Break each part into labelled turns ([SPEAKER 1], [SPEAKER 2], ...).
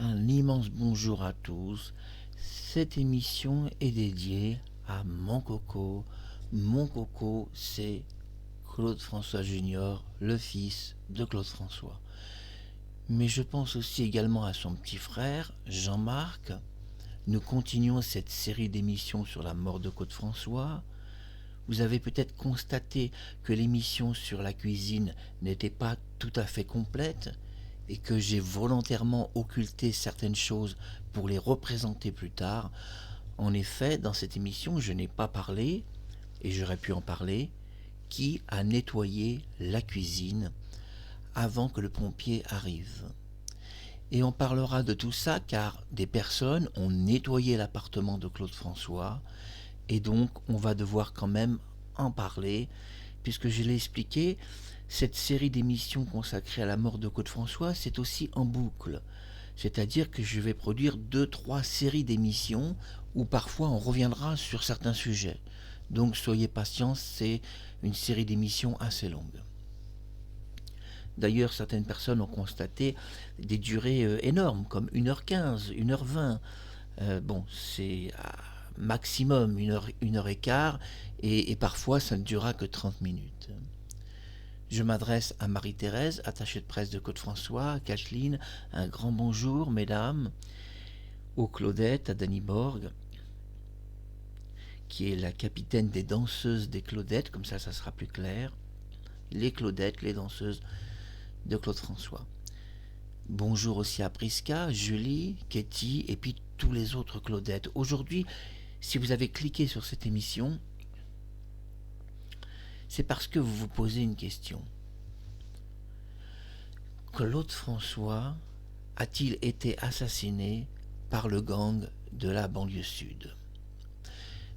[SPEAKER 1] Un immense bonjour à tous. Cette émission est dédiée à mon coco. Mon coco, c'est Claude François Junior, le fils de Claude François. Mais je pense aussi également à son petit frère, Jean-Marc. Nous continuons cette série d'émissions sur la mort de Claude François. Vous avez peut-être constaté que l'émission sur la cuisine n'était pas tout à fait complète et que j'ai volontairement occulté certaines choses pour les représenter plus tard. En effet, dans cette émission, je n'ai pas parlé, et j'aurais pu en parler, qui a nettoyé la cuisine avant que le pompier arrive. Et on parlera de tout ça car des personnes ont nettoyé l'appartement de Claude François et donc on va devoir quand même en parler puisque je l'ai expliqué, cette série d'émissions consacrée à la mort de Claude François, c'est aussi en boucle. C'est-à-dire que je vais produire 2-3 séries d'émissions où parfois on reviendra sur certains sujets. Donc soyez patients, c'est une série d'émissions assez longue. D'ailleurs, certaines personnes ont constaté des durées énormes, comme 1h15, 1h20. Bon, c'est maximum 1h15, et parfois ça ne durera que 30 minutes. Je m'adresse à Marie-Thérèse, attachée de presse de Claude-François, à Kathleen, un grand bonjour, mesdames, aux Claudette, à Dany Borg, qui est la capitaine des danseuses des Claudettes, comme ça sera plus clair. Les Claudettes, les danseuses de Claude François. Bonjour aussi à Prisca, Julie, Katie et puis tous les autres Claudettes. Aujourd'hui, si vous avez cliqué sur cette émission, c'est parce que vous vous posez une question. Claude François a-t-il été assassiné par le gang de la banlieue sud?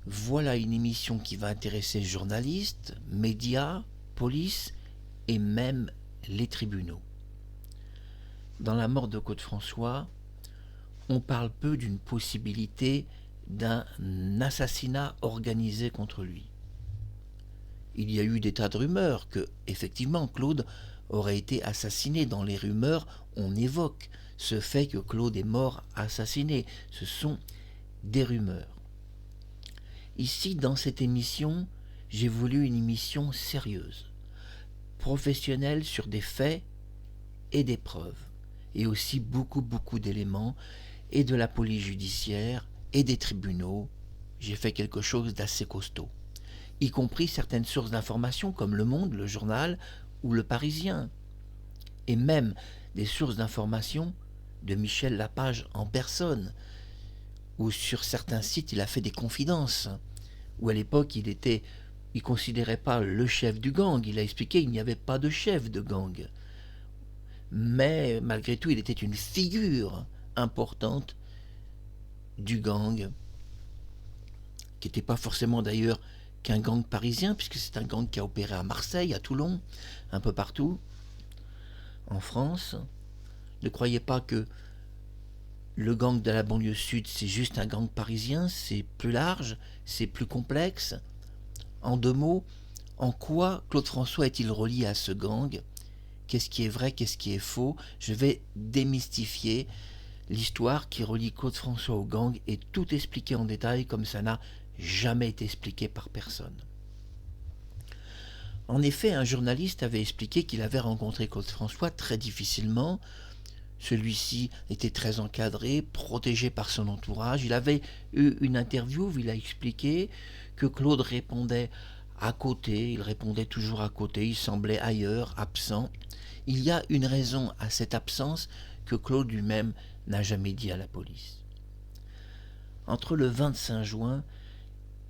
[SPEAKER 1] Voilà une émission qui va intéresser journalistes, médias, police et même les tribunaux. Dans la mort de Claude François, on parle peu d'une possibilité d'un assassinat organisé contre lui. Il y a eu des tas de rumeurs que, effectivement, Claude aurait été assassiné. Dans les rumeurs, on évoque ce fait que Claude est mort assassiné. Ce sont des rumeurs. Ici, dans cette émission, j'ai voulu une émission sérieuse, professionnelle sur des faits et des preuves, et aussi beaucoup d'éléments, et de la police judiciaire, et des tribunaux. J'ai fait quelque chose d'assez costaud, y compris certaines sources d'informations comme Le Monde, le journal, ou Le Parisien, et même des sources d'informations de Michel Lapage en personne, où sur certains sites il a fait des confidences, où à l'époque il considérait pas le chef du gang, il a expliqué qu'il n'y avait pas de chef de gang. Mais malgré tout, il était une figure importante du gang, qui n'était pas forcément d'ailleurs qu'un gang parisien, puisque c'est un gang qui a opéré à Marseille, à Toulon, un peu partout, en France. Ne croyez pas que le gang de la banlieue sud, c'est juste un gang parisien, c'est plus large, c'est plus complexe. En 2 mots, en quoi Claude François est-il relié à ce gang? Qu'est-ce qui est vrai, qu'est-ce qui est faux? Je vais démystifier l'histoire qui relie Claude François au gang et tout expliquer en détail comme ça n'a jamais été expliqué par personne. En effet, un journaliste avait expliqué qu'il avait rencontré Claude François très difficilement. Celui-ci était très encadré, protégé par son entourage. Il avait eu une interview où il a expliqué que Claude répondait à côté, il répondait toujours à côté, il semblait ailleurs, absent. Il y a une raison à cette absence que Claude lui-même n'a jamais dit à la police. Entre le 25 juin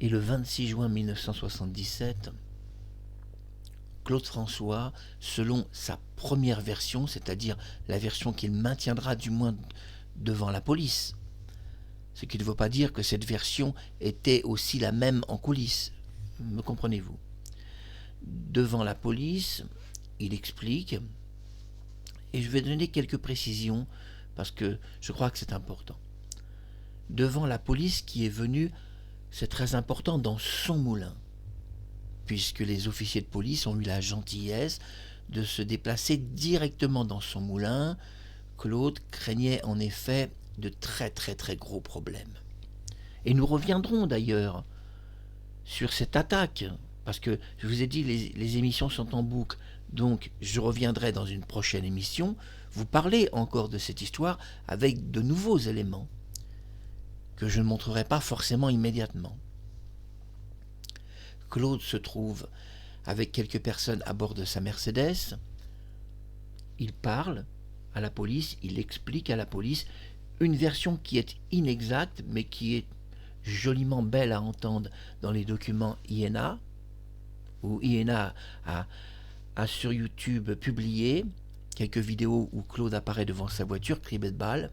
[SPEAKER 1] et le 26 juin 1977, Claude François, selon sa première version, c'est-à-dire la version qu'il maintiendra du moins devant la police, ce qui ne veut pas dire que cette version était aussi la même en coulisses, me comprenez-vous? Devant la police, il explique, et je vais donner quelques précisions parce que je crois que c'est important. Devant la police qui est venue, c'est très important, dans son moulin, puisque les officiers de police ont eu la gentillesse de se déplacer directement dans son moulin, Claude craignait en effet de très gros problèmes. Et nous reviendrons d'ailleurs sur cette attaque, parce que je vous ai dit les émissions sont en boucle, donc je reviendrai dans une prochaine émission vous parler encore de cette histoire avec de nouveaux éléments que je ne montrerai pas forcément immédiatement. Claude se trouve avec quelques personnes à bord de sa Mercedes. Il parle à la police, il explique à la police une version qui est inexacte, mais qui est joliment belle à entendre dans les documents INA, où INA a sur YouTube publié quelques vidéos où Claude apparaît devant sa voiture, criblée de balles.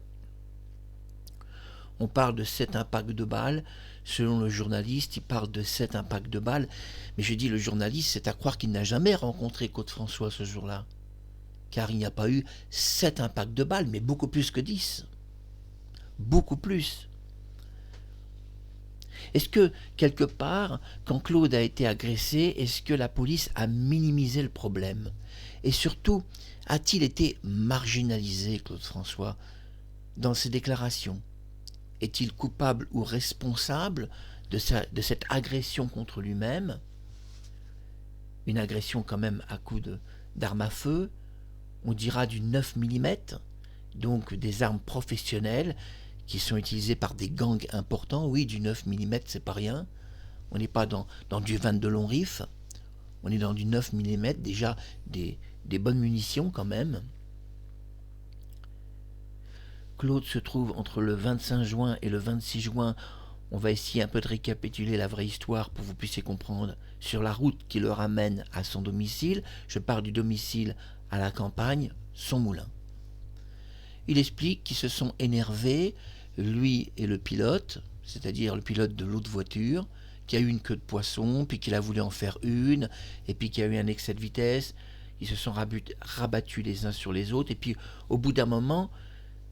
[SPEAKER 1] On parle de 7 impacts de balles. Selon le journaliste, il parle de 7 impacts de balles. Mais je dis le journaliste, c'est à croire qu'il n'a jamais rencontré Claude François ce jour-là. Car il n'y a pas eu 7 impacts de balles, mais beaucoup plus que 10. Beaucoup plus. Est-ce que, quelque part, quand Claude a été agressé, est-ce que la police a minimisé le problème? Et surtout, a-t-il été marginalisé, Claude François, dans ses déclarations? Est-il coupable ou responsable de cette agression contre lui-même? Une agression quand même à coup d'arme à feu, on dira du 9 mm, donc des armes professionnelles qui sont utilisées par des gangs importants. Oui, du 9 mm, c'est pas rien. On n'est pas dans du 22 long rifle, on est dans du 9 mm, déjà des bonnes munitions quand même. Claude se trouve entre le 25 juin et le 26 juin. On va essayer un peu de récapituler la vraie histoire pour que vous puissiez comprendre. Sur la route qui le ramène à son domicile, je pars du domicile à la campagne, son moulin. Il explique qu'ils se sont énervés, lui et le pilote, c'est-à-dire le pilote de l'autre voiture, qui a eu une queue de poisson, puis qu'il a voulu en faire une, et puis qu'il y a eu un excès de vitesse. Ils se sont rabattus les uns sur les autres, et puis au bout d'un moment,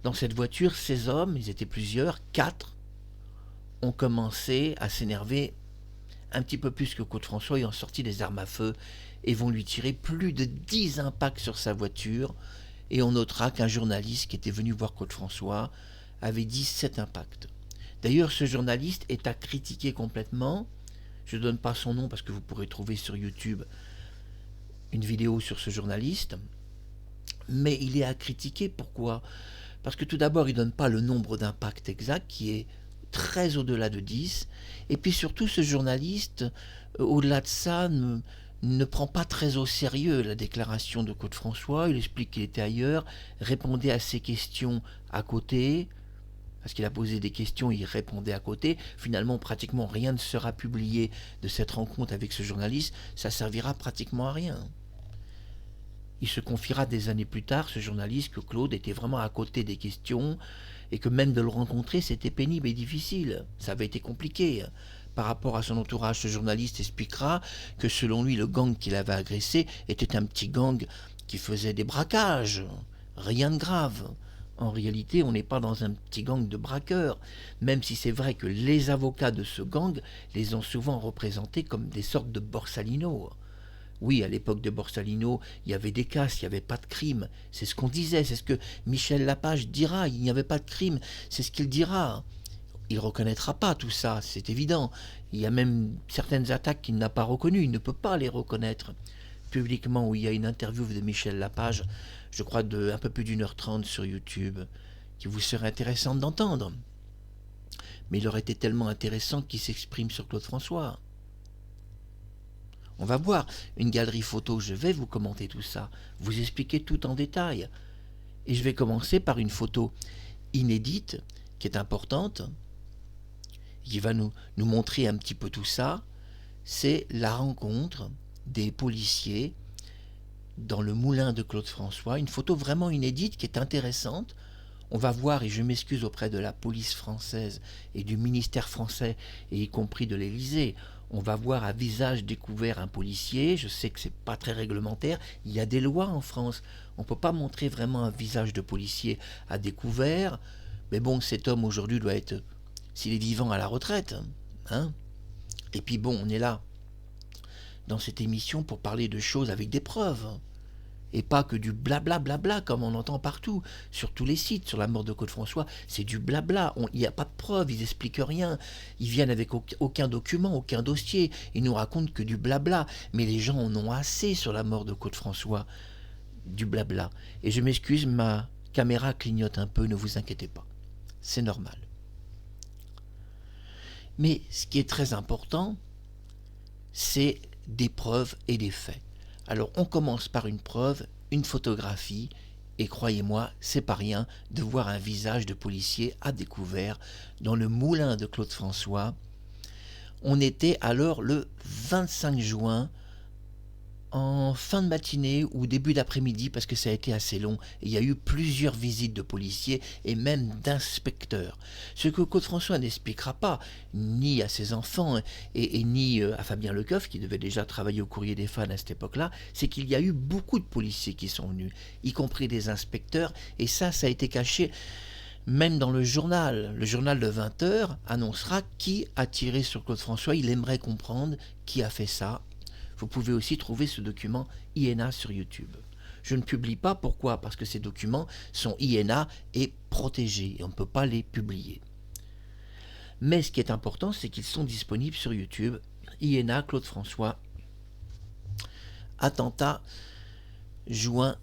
[SPEAKER 1] dans cette voiture, ces hommes, ils étaient plusieurs, 4, ont commencé à s'énerver un petit peu plus que Claude François. Ils ont sorti des armes à feu et vont lui tirer plus de 10 impacts sur sa voiture. Et on notera qu'un journaliste qui était venu voir Claude François avait dit 7 impacts. D'ailleurs, ce journaliste est à critiquer complètement. Je ne donne pas son nom parce que vous pourrez trouver sur YouTube une vidéo sur ce journaliste. Mais il est à critiquer. Pourquoi ? Parce que tout d'abord, il ne donne pas le nombre d'impacts exact, qui est très au-delà de 10. Et puis surtout, ce journaliste, au-delà de ça, ne prend pas très au sérieux la déclaration de Claude François. Il explique qu'il était ailleurs, répondait à ses questions à côté, parce qu'il a posé des questions, il répondait à côté. Finalement, pratiquement rien ne sera publié de cette rencontre avec ce journaliste. Ça servira pratiquement à rien. Il se confiera des années plus tard, ce journaliste, que Claude était vraiment à côté des questions et que même de le rencontrer, c'était pénible et difficile. Ça avait été compliqué. Par rapport à son entourage, ce journaliste expliquera que selon lui, le gang qu'il avait agressé était un petit gang qui faisait des braquages. Rien de grave. En réalité, on n'est pas dans un petit gang de braqueurs, même si c'est vrai que les avocats de ce gang les ont souvent représentés comme des sortes de Borsalino. Oui, à l'époque de Borsalino, il y avait des casses, il n'y avait pas de crime. C'est ce qu'on disait, c'est ce que Michel Lapage dira, il n'y avait pas de crime, c'est ce qu'il dira. Il ne reconnaîtra pas tout ça, c'est évident. Il y a même certaines attaques qu'il n'a pas reconnues, il ne peut pas les reconnaître. Publiquement, où il y a une interview de Michel Lapage, je crois de un peu plus d'1h30 sur YouTube, qui vous serait intéressante d'entendre. Mais il aurait été tellement intéressant qu'il s'exprime sur Claude François. On va voir une galerie photo, je vais vous commenter tout ça, vous expliquer tout en détail. Et je vais commencer par une photo inédite, qui est importante, qui va nous montrer un petit peu tout ça. C'est la rencontre des policiers dans le moulin de Claude François, une photo vraiment inédite qui est intéressante. On va voir, et je m'excuse auprès de la police française et du ministère français, et y compris de l'Élysée, on va voir à visage découvert un policier. Je sais que c'est pas très réglementaire, il y a des lois en France, on ne peut pas montrer vraiment un visage de policier à découvert, mais bon, cet homme aujourd'hui doit être, s'il est vivant, à la retraite, hein. Et puis bon, on est là, dans cette émission, pour parler de choses avec des preuves. et pas que du blabla blabla comme on entend partout, sur tous les sites, sur la mort de Claude François, c'est du blabla, il n'y a pas de preuves, ils n'expliquent rien, ils viennent avec aucun document, aucun dossier, ils nous racontent que du blabla, mais les gens en ont assez sur la mort de Claude François, du blabla. Et je m'excuse, ma caméra clignote un peu, ne vous inquiétez pas, c'est normal. Mais ce qui est très important, c'est des preuves et des faits. Alors on commence par une preuve, une photographie, et croyez-moi, c'est pas rien de voir un visage de policier à découvert dans le moulin de Claude François. On était alors le 25 juin, en fin de matinée ou début d'après-midi, parce que ça a été assez long, et il y a eu plusieurs visites de policiers et même d'inspecteurs. Ce que Claude François n'expliquera pas, ni à ses enfants et ni à Fabien Lecoeuf, qui devait déjà travailler au Courrier des Fans à cette époque-là, c'est qu'il y a eu beaucoup de policiers qui sont venus, y compris des inspecteurs, et ça a été caché. Même dans le journal de 20h annoncera qui a tiré sur Claude François, il aimerait comprendre qui a fait ça. Vous pouvez aussi trouver ce document INA sur YouTube. Je ne publie pas, pourquoi? Parce que ces documents sont INA et protégés, et on ne peut pas les publier. Mais ce qui est important, c'est qu'ils sont disponibles sur YouTube. INA, Claude François, attentat, juin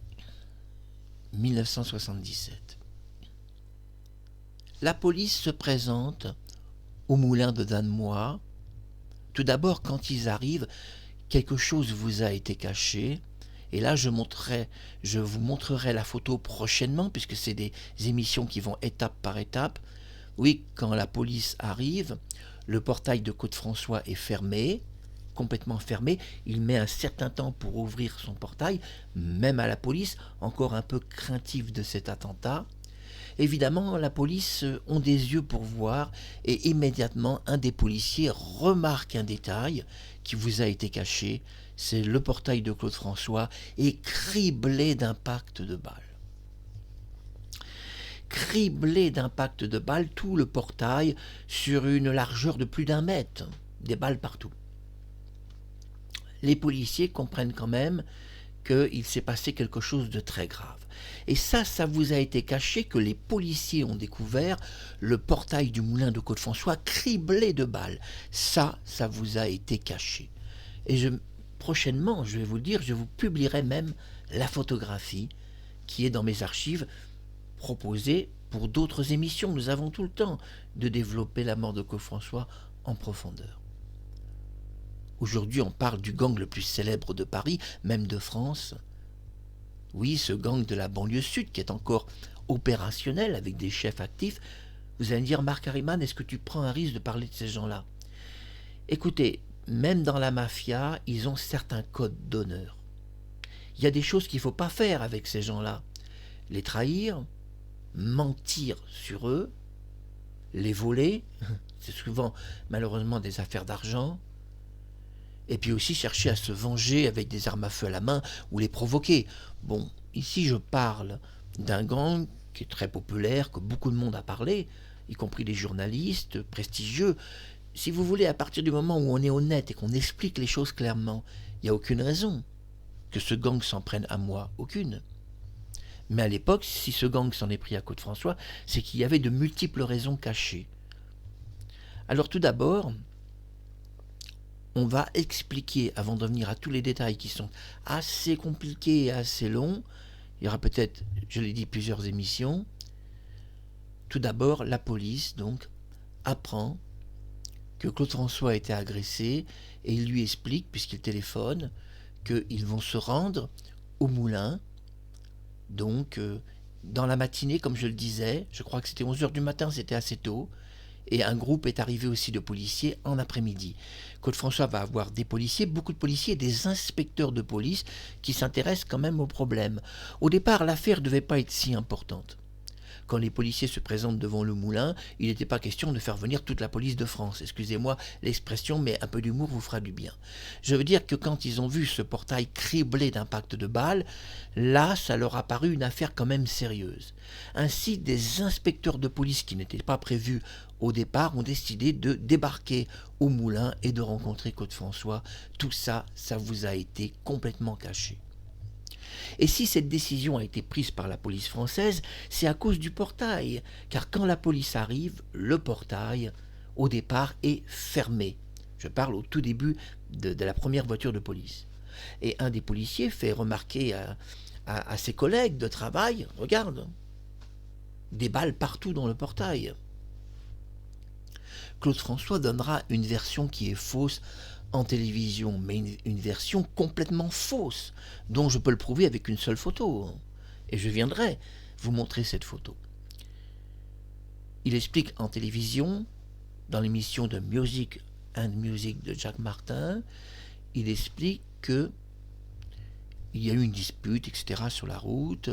[SPEAKER 1] 1977. La police se présente au moulin de Danemois. Tout d'abord, quand ils arrivent, quelque chose vous a été caché, et là je vous montrerai la photo prochainement, puisque c'est des émissions qui vont étape par étape. Oui, quand la police arrive, le portail de Claude François est fermé, complètement fermé, il met un certain temps pour ouvrir son portail, même à la police, encore un peu craintive de cet attentat. Évidemment, la police ont des yeux pour voir, et immédiatement, un des policiers remarque un détail qui vous a été caché, c'est le portail de Claude François est criblé d'impacts de balles. Criblé d'impacts de balles, tout le portail sur une largeur de plus d'1 mètre, des balles partout. Les policiers comprennent quand même qu'il s'est passé quelque chose de très grave. Et ça vous a été caché, que les policiers ont découvert le portail du moulin de Claude François criblé de balles. Ça vous a été caché. Et prochainement, je vais vous le dire, je vous publierai même la photographie qui est dans mes archives proposée pour d'autres émissions. Nous avons tout le temps de développer la mort de Claude François en profondeur. Aujourd'hui, on parle du gang le plus célèbre de Paris, même de France. Oui, ce gang de la banlieue sud qui est encore opérationnel avec des chefs actifs. Vous allez me dire, Marc Harriman, est-ce que tu prends un risque de parler de ces gens-là? Écoutez, même dans la mafia, ils ont certains codes d'honneur. Il y a des choses qu'il ne faut pas faire avec ces gens-là. Les trahir, mentir sur eux, les voler, c'est souvent malheureusement des affaires d'argent, et puis aussi chercher à se venger avec des armes à feu à la main ou les provoquer. Bon, ici je parle d'un gang qui est très populaire, que beaucoup de monde a parlé, y compris des journalistes prestigieux. Si vous voulez, à partir du moment où on est honnête et qu'on explique les choses clairement, il n'y a aucune raison que ce gang s'en prenne à moi, aucune. Mais à l'époque, si ce gang s'en est pris à Claude François, c'est qu'il y avait de multiples raisons cachées. Alors tout d'abord, on va expliquer, avant de venir à tous les détails qui sont assez compliqués et assez longs, il y aura peut-être, je l'ai dit, plusieurs émissions. Tout d'abord, la police, donc, apprend que Claude François a été agressé et il lui explique, puisqu'il téléphone, qu'ils vont se rendre au moulin, donc dans la matinée, comme je le disais, je crois que c'était 11h du matin, c'était assez tôt, et un groupe est arrivé aussi de policiers en après-midi. Claude François va avoir des policiers, beaucoup de policiers, des inspecteurs de police qui s'intéressent quand même au problème. Au départ, l'affaire ne devait pas être si importante. Quand les policiers se présentent devant le moulin, il n'était pas question de faire venir toute la police de France. Excusez-moi l'expression, mais un peu d'humour vous fera du bien. Je veux dire que quand ils ont vu ce portail criblé d'impacts de balles, là, ça leur a paru une affaire quand même sérieuse. Ainsi, des inspecteurs de police qui n'étaient pas prévus au départ ont décidé de débarquer au moulin et de rencontrer Claude François. Tout ça, ça vous a été complètement caché. Et si cette décision a été prise par la police française, c'est à cause du portail, car quand la police arrive, le portail, au départ, est fermé. Je parle au tout début de la première voiture de police. Et un des policiers fait remarquer à ses collègues de travail, regarde, des balles partout dans le portail. Claude François donnera une version qui est fausse en télévision, mais une version complètement fausse, dont je peux le prouver avec une seule photo. Et je viendrai vous montrer cette photo. Il explique en télévision, dans l'émission de Music and Music de Jacques Martin, il explique que il y a eu une dispute, etc., sur la route.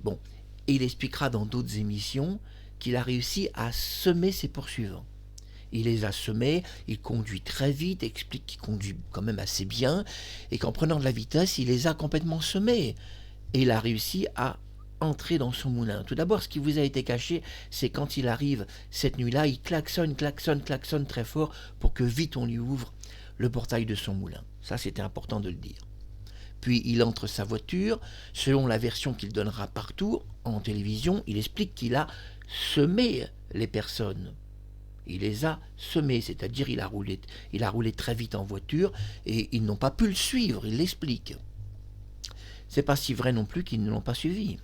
[SPEAKER 1] Bon, et il expliquera dans d'autres émissions qu'il a réussi à semer ses poursuivants. Il les a semés, il conduit très vite, explique qu'il conduit quand même assez bien, et qu'en prenant de la vitesse, il les a complètement semés. Et il a réussi à entrer dans son moulin. Tout d'abord, ce qui vous a été caché, c'est quand il arrive cette nuit-là, il klaxonne très fort pour que vite on lui ouvre le portail de son moulin. Ça, c'était important de le dire. Puis il entre sa voiture, selon la version qu'il donnera partout en télévision, il explique qu'il a semé les personnes. Il les a semés, c'est-à-dire il a roulé très vite en voiture et ils n'ont pas pu le suivre, il l'explique. C'est pas si vrai non plus qu'ils ne l'ont pas suivi.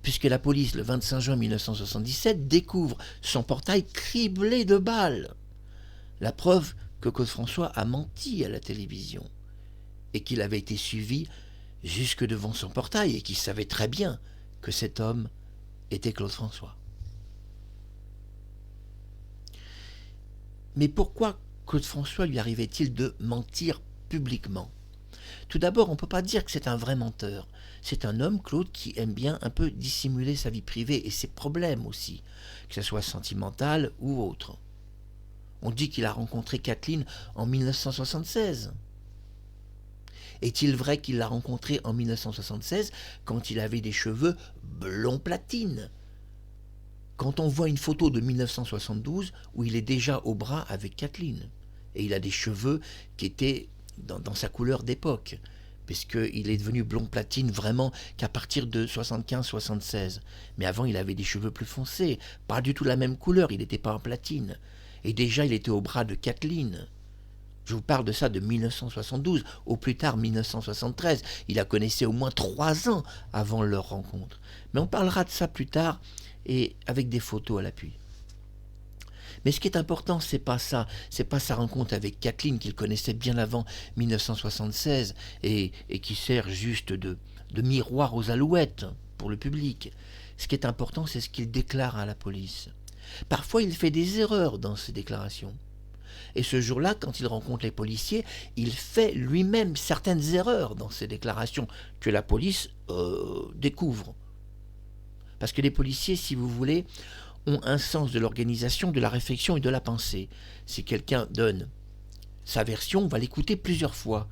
[SPEAKER 1] Puisque la police, le 25 juin 1977, découvre son portail criblé de balles. La preuve que Claude François a menti à la télévision et qu'il avait été suivi jusque devant son portail et qu'il savait très bien que cet homme était Claude François. Mais pourquoi Claude François lui arrivait-il de mentir publiquement ? Tout d'abord, on ne peut pas dire que c'est un vrai menteur. C'est un homme, Claude, qui aime bien un peu dissimuler sa vie privée et ses problèmes aussi, que ce soit sentimental ou autre. On dit qu'il a rencontré Kathleen en 1976. Est-il vrai qu'il l'a rencontrée en 1976 quand il avait des cheveux blond platine ? Quand on voit une photo de 1972 où il est déjà au bras avec Kathleen, et il a des cheveux qui étaient dans sa couleur d'époque, puisqu'il est devenu blond platine vraiment qu'à partir de 75-76. Mais avant, il avait des cheveux plus foncés, pas du tout la même couleur, il n'était pas en platine. Et déjà, il était au bras de Kathleen. Je vous parle de ça de 1972, au plus tard 1973. Il la connaissait au moins 3 ans avant leur rencontre. Mais on parlera de ça plus tard et avec des photos à l'appui. Mais ce qui est important, c'est pas ça. C'est pas sa rencontre avec Kathleen qu'il connaissait bien avant 1976 et qui sert juste de miroir aux alouettes pour le public. Ce qui est important, c'est ce qu'il déclare à la police. Parfois, il fait des erreurs dans ses déclarations. Et ce jour-là, quand il rencontre les policiers, il fait lui-même certaines erreurs dans ses déclarations que la police découvre. Parce que les policiers, si vous voulez, ont un sens de l'organisation, de la réflexion et de la pensée. Si quelqu'un donne sa version, on va l'écouter plusieurs fois.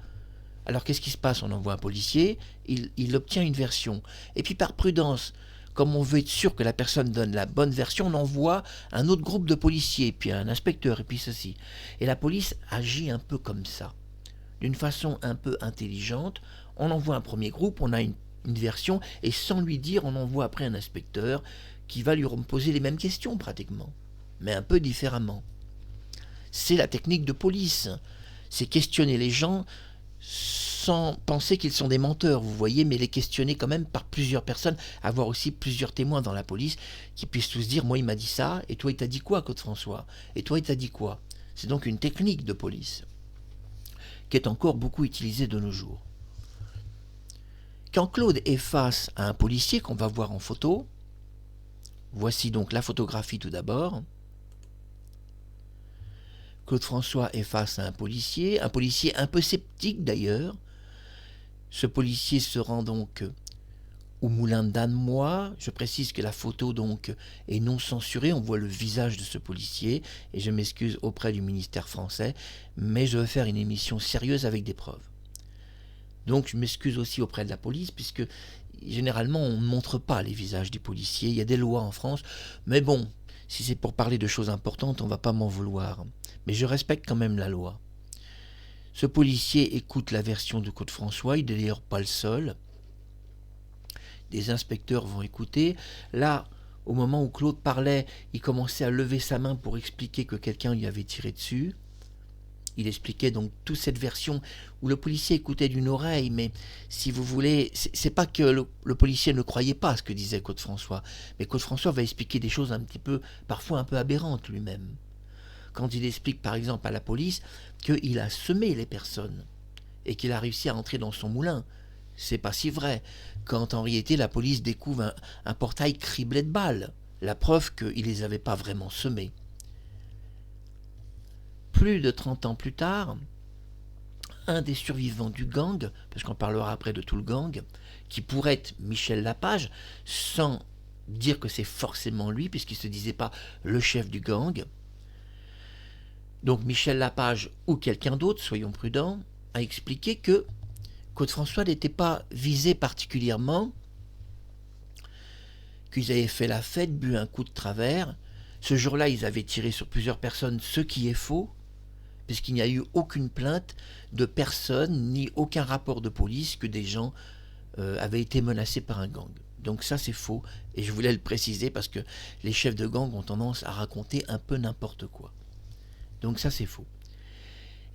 [SPEAKER 1] Alors qu'est-ce qui se passe ? On envoie un policier, il obtient une version. Et puis par prudence, comme on veut être sûr que la personne donne la bonne version, on envoie un autre groupe de policiers, puis un inspecteur, et puis ceci. Et la police agit un peu comme ça. D'une façon un peu intelligente, on envoie un premier groupe, on a une version, et sans lui dire, on envoie après un inspecteur qui va lui poser les mêmes questions pratiquement, mais un peu différemment. C'est la technique de police. C'est questionner les gens sans penser qu'ils sont des menteurs, vous voyez, mais les questionner quand même par plusieurs personnes, avoir aussi plusieurs témoins dans la police qui puissent tous dire « moi il m'a dit ça, et toi il t'a dit quoi Claude François ? Et toi il t'a dit quoi ?» C'est donc une technique de police qui est encore beaucoup utilisée de nos jours. Quand Claude est face à un policier qu'on va voir en photo, voici donc la photographie tout d'abord. Claude François est face à un policier un peu sceptique d'ailleurs. Ce policier se rend donc au moulin d'Annemois. Je précise que la photo donc est non censurée, on voit le visage de ce policier, et je m'excuse auprès du ministère français, mais je veux faire une émission sérieuse avec des preuves. Donc je m'excuse aussi auprès de la police, puisque généralement on ne montre pas les visages des policiers, il y a des lois en France, mais bon, si c'est pour parler de choses importantes, on ne va pas m'en vouloir. Mais je respecte quand même la loi. Ce policier écoute la version de Claude François, il n'est d'ailleurs pas le seul. Des inspecteurs vont écouter. Là, au moment où Claude parlait, il commençait à lever sa main pour expliquer que quelqu'un lui avait tiré dessus. Il expliquait donc toute cette version où le policier écoutait d'une oreille, mais si vous voulez, c'est pas que le policier ne croyait pas à ce que disait Claude François, mais Claude François va expliquer des choses un petit peu, parfois un peu aberrantes lui-même. Quand il explique par exemple à la police qu'il a semé les personnes et qu'il a réussi à entrer dans son moulin, c'est pas si vrai, quand en réalité la police découvre un portail criblé de balles, la preuve qu'il les avait pas vraiment semés. Plus de 30 ans plus tard, un des survivants du gang, parce qu'on parlera après de tout le gang, qui pourrait être Michel Lapage, sans dire que c'est forcément lui, puisqu'il ne se disait pas le chef du gang. Donc Michel Lapage ou quelqu'un d'autre, soyons prudents, a expliqué que Claude François n'était pas visé particulièrement, qu'ils avaient fait la fête, bu un coup de travers. Ce jour-là, ils avaient tiré sur plusieurs personnes, ce qui est faux, puisqu'il n'y a eu aucune plainte de personne, ni aucun rapport de police que des gens avaient été menacés par un gang. Donc ça c'est faux, et je voulais le préciser parce que les chefs de gang ont tendance à raconter un peu n'importe quoi. Donc ça c'est faux.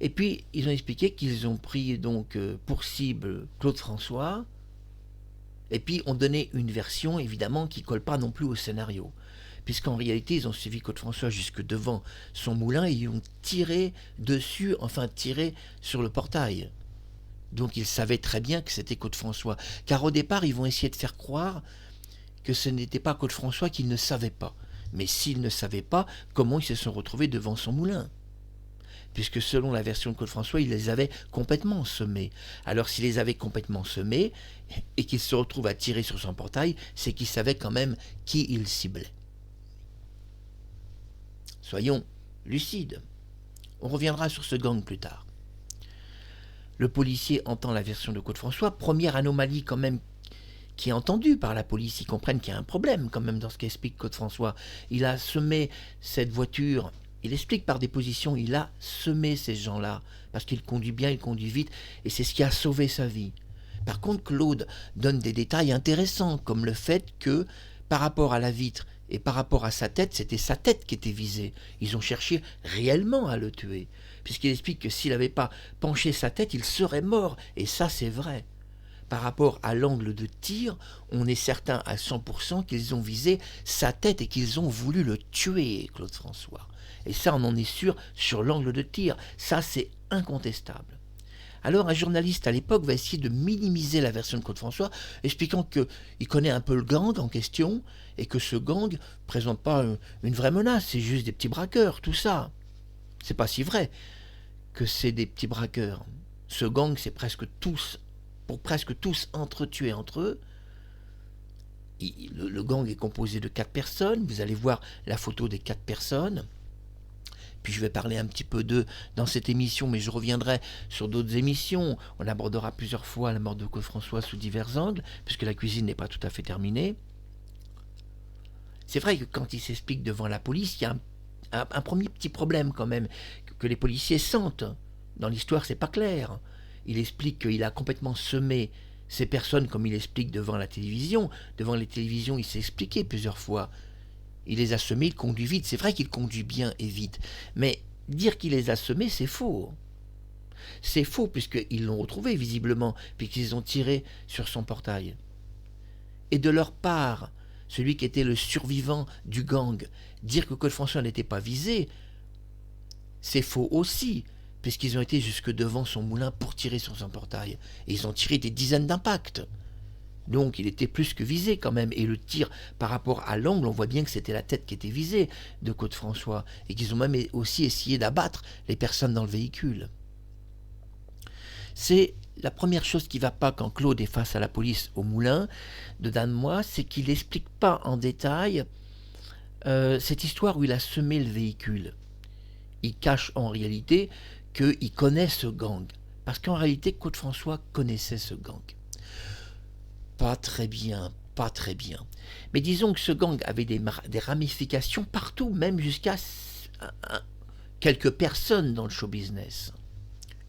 [SPEAKER 1] Et puis ils ont expliqué qu'ils ont pris donc pour cible Claude François, et puis ont donné une version évidemment qui ne colle pas non plus au scénario. Puisqu'en réalité, ils ont suivi Claude François jusque devant son moulin et ils ont tiré dessus, enfin tiré sur le portail. Donc ils savaient très bien que c'était Claude François. Car au départ, ils vont essayer de faire croire que ce n'était pas Claude François qu'ils ne savaient pas. Mais s'ils ne savaient pas, comment ils se sont retrouvés devant son moulin? Puisque selon la version de Claude François, il les avait complètement semés. Alors s'il les avait complètement semés et qu'il se retrouve à tirer sur son portail, c'est qu'il savait quand même qui il ciblait. Soyons lucides. On reviendra sur ce gang plus tard. Le policier entend la version de Claude François. Première anomalie quand même qui est entendue par la police. Ils comprennent qu'il y a un problème quand même dans ce qu'explique Claude François. Il a semé cette voiture. Il explique par des positions, il a semé ces gens-là. Parce qu'il conduit bien, il conduit vite. Et c'est ce qui a sauvé sa vie. Par contre, Claude donne des détails intéressants, comme le fait que, par rapport à la vitre, et par rapport à sa tête, c'était sa tête qui était visée. Ils ont cherché réellement à le tuer, puisqu'il explique que s'il n'avait pas penché sa tête, il serait mort, et ça c'est vrai. Par rapport à l'angle de tir, on est certain à 100% qu'ils ont visé sa tête et qu'ils ont voulu le tuer, Claude François. Et ça, on en est sûr sur l'angle de tir. Ça, c'est incontestable. Alors un journaliste à l'époque va essayer de minimiser la version de Claude François, expliquant qu'il connaît un peu le gang en question, et que ce gang ne présente pas une vraie menace, c'est juste des petits braqueurs, tout ça. C'est pas si vrai que c'est des petits braqueurs. Ce gang, c'est presque tous entretués entre eux. Le gang est composé de 4 personnes, vous allez voir la photo des 4 personnes. Puis je vais parler un petit peu d'eux dans cette émission, mais je reviendrai sur d'autres émissions. On abordera plusieurs fois la mort de Claude François sous divers angles, puisque la cuisine n'est pas tout à fait terminée. C'est vrai que quand il s'explique devant la police, il y a un premier petit problème quand même, que les policiers sentent. Dans l'histoire, c'est pas clair. Il explique qu'il a complètement semé ces personnes comme il explique devant la télévision. Devant les télévisions, il s'est expliqué plusieurs fois. Il les a semés, il conduit vite. C'est vrai qu'il conduit bien et vite. Mais dire qu'il les a semés, c'est faux. C'est faux puisqu'ils l'ont retrouvé visiblement, puisqu'ils ont tiré sur son portail. Et de leur part, celui qui était le survivant du gang, dire que Claude François n'était pas visé, c'est faux aussi, puisqu'ils ont été jusque devant son moulin pour tirer sur son portail. Et ils ont tiré des dizaines d'impacts. Donc il était plus que visé quand même, et le tir par rapport à l'angle, on voit bien que c'était la tête qui était visée de Claude François, et qu'ils ont même aussi essayé d'abattre les personnes dans le véhicule. C'est la première chose qui ne va pas quand Claude est face à la police au moulin de Danemois, c'est qu'il n'explique pas en détail cette histoire où il a semé le véhicule. Il cache en réalité qu'il connaît ce gang, parce qu'en réalité Claude François connaissait ce gang. Pas très bien. Mais disons que ce gang avait des ramifications partout, même jusqu'à quelques personnes dans le show business.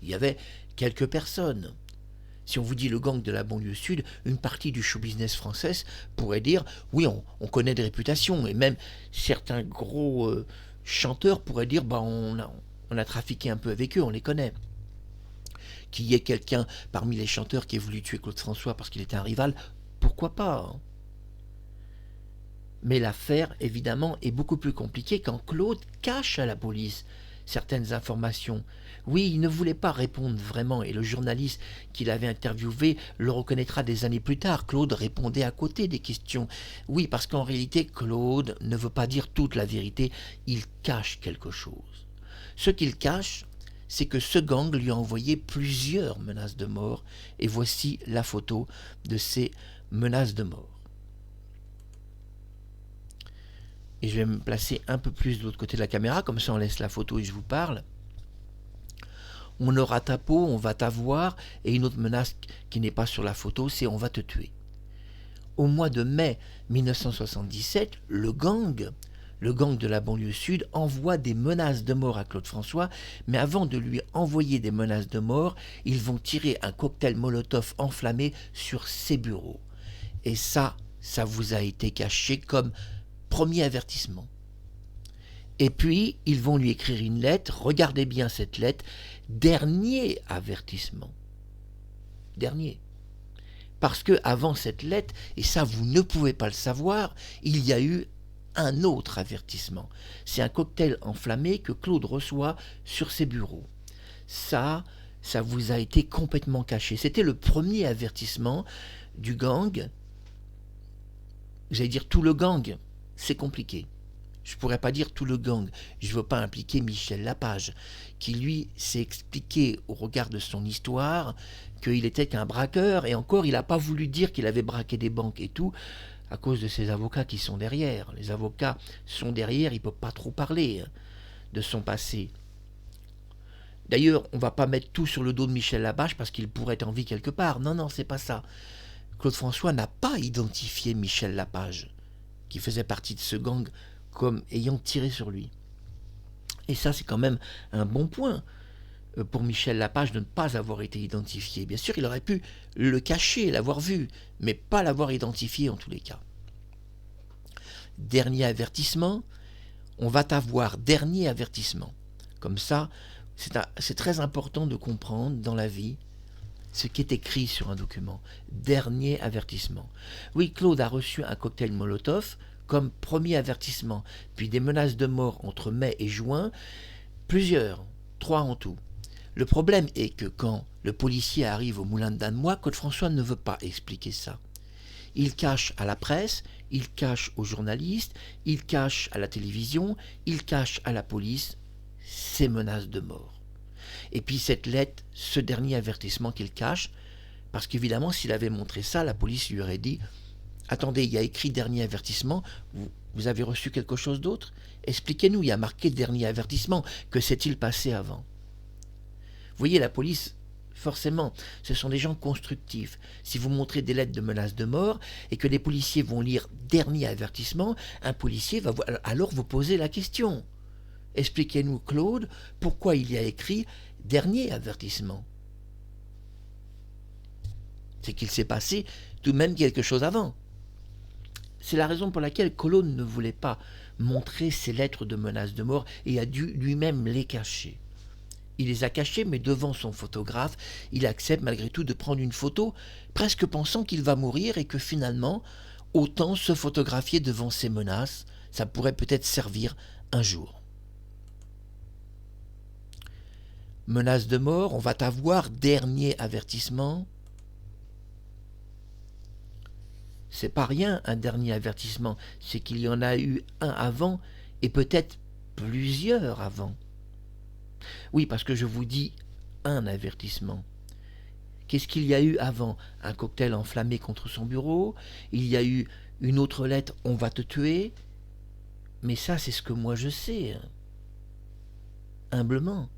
[SPEAKER 1] Il y avait quelques personnes. Si on vous dit le gang de la banlieue sud, une partie du show business français pourrait dire oui, on connaît des réputations, et même certains gros chanteurs pourraient dire bah, on a trafiqué un peu avec eux, on les connaît. Qu'il y ait quelqu'un parmi les chanteurs qui ait voulu tuer Claude François parce qu'il était un rival, pourquoi pas, hein. Mais l'affaire, évidemment, est beaucoup plus compliquée quand Claude cache à la police certaines informations. Oui, il ne voulait pas répondre vraiment, et le journaliste qui l'avait interviewé le reconnaîtra des années plus tard. Claude répondait à côté des questions. Oui, parce qu'en réalité, Claude ne veut pas dire toute la vérité, il cache quelque chose. Ce qu'il cache, c'est que ce gang lui a envoyé plusieurs menaces de mort, et voici la photo de ces menaces de mort. Et je vais me placer un peu plus de l'autre côté de la caméra, comme ça on laisse la photo et je vous parle. On aura ta peau, on va t'avoir, et une autre menace qui n'est pas sur la photo, c'est on va te tuer. Au mois de mai 1977, le gang de la banlieue sud, envoie des menaces de mort à Claude François, mais avant de lui envoyer des menaces de mort, ils vont tirer un cocktail Molotov enflammé sur ses bureaux. Et ça vous a été caché comme premier avertissement. Et puis, ils vont lui écrire une lettre, regardez bien cette lettre, dernier avertissement. Dernier. Parce que avant cette lettre, et ça vous ne pouvez pas le savoir, il y a eu un autre avertissement. C'est un cocktail enflammé que Claude reçoit sur ses bureaux. Ça vous a été complètement caché. C'était le premier avertissement du gang. Vous allez dire tout le gang. C'est compliqué. Je ne pourrais pas dire tout le gang. Je ne veux pas impliquer Michel Lapage, qui lui s'est expliqué au regard de son histoire qu'il était qu'un braqueur, et encore il n'a pas voulu dire qu'il avait braqué des banques et tout, à cause de ses avocats qui sont derrière. Les avocats sont derrière, il ne peut pas trop parler de son passé. D'ailleurs, on ne va pas mettre tout sur le dos de Michel Lapage parce qu'il pourrait être en vie quelque part. Non, c'est pas ça. Claude François n'a pas identifié Michel Lapage, qui faisait partie de ce gang, comme ayant tiré sur lui. Et ça, c'est quand même un bon point pour Michel Lapage de ne pas avoir été identifié. Bien sûr, il aurait pu le cacher, l'avoir vu, mais pas l'avoir identifié en tous les cas. Dernier avertissement, on va t'avoir, dernier avertissement. Comme ça, c'est très important de comprendre dans la vie ce qui est écrit sur un document. Dernier avertissement. Oui, Claude a reçu un cocktail Molotov comme premier avertissement, puis des menaces de mort entre mai et juin, plusieurs, 3 en tout. Le problème est que quand le policier arrive au Moulin de Danemois, Claude François ne veut pas expliquer ça. Il cache à la presse, il cache aux journalistes, il cache à la télévision, il cache à la police ces menaces de mort. Et puis cette lettre, ce dernier avertissement qu'il cache, parce qu'évidemment s'il avait montré ça, la police lui aurait dit « Attendez, il y a écrit dernier avertissement, vous avez reçu quelque chose d'autre? Expliquez-nous, il y a marqué dernier avertissement, que s'est-il passé avant ?» Vous voyez, la police, forcément, ce sont des gens constructifs. Si vous montrez des lettres de menaces de mort et que les policiers vont lire dernier avertissement, un policier va alors vous poser la question. Expliquez-nous, Claude, pourquoi il y a écrit dernier avertissement. C'est qu'il s'est passé tout de même quelque chose avant. C'est la raison pour laquelle Claude ne voulait pas montrer ces lettres de menaces de mort et a dû lui-même les cacher. Il les a cachées, mais devant son photographe, il accepte malgré tout de prendre une photo, presque pensant qu'il va mourir et que finalement, autant se photographier devant ces menaces, ça pourrait peut-être servir un jour. Menace de mort, on va t'avoir, dernier avertissement. C'est pas rien un dernier avertissement, c'est qu'il y en a eu un avant et peut-être plusieurs avant. Oui, parce que je vous dis un avertissement. Qu'est-ce qu'il y a eu avant? Un cocktail enflammé contre son bureau, il y a eu une autre lettre, on va te tuer. Mais ça, c'est ce que moi je sais, humblement.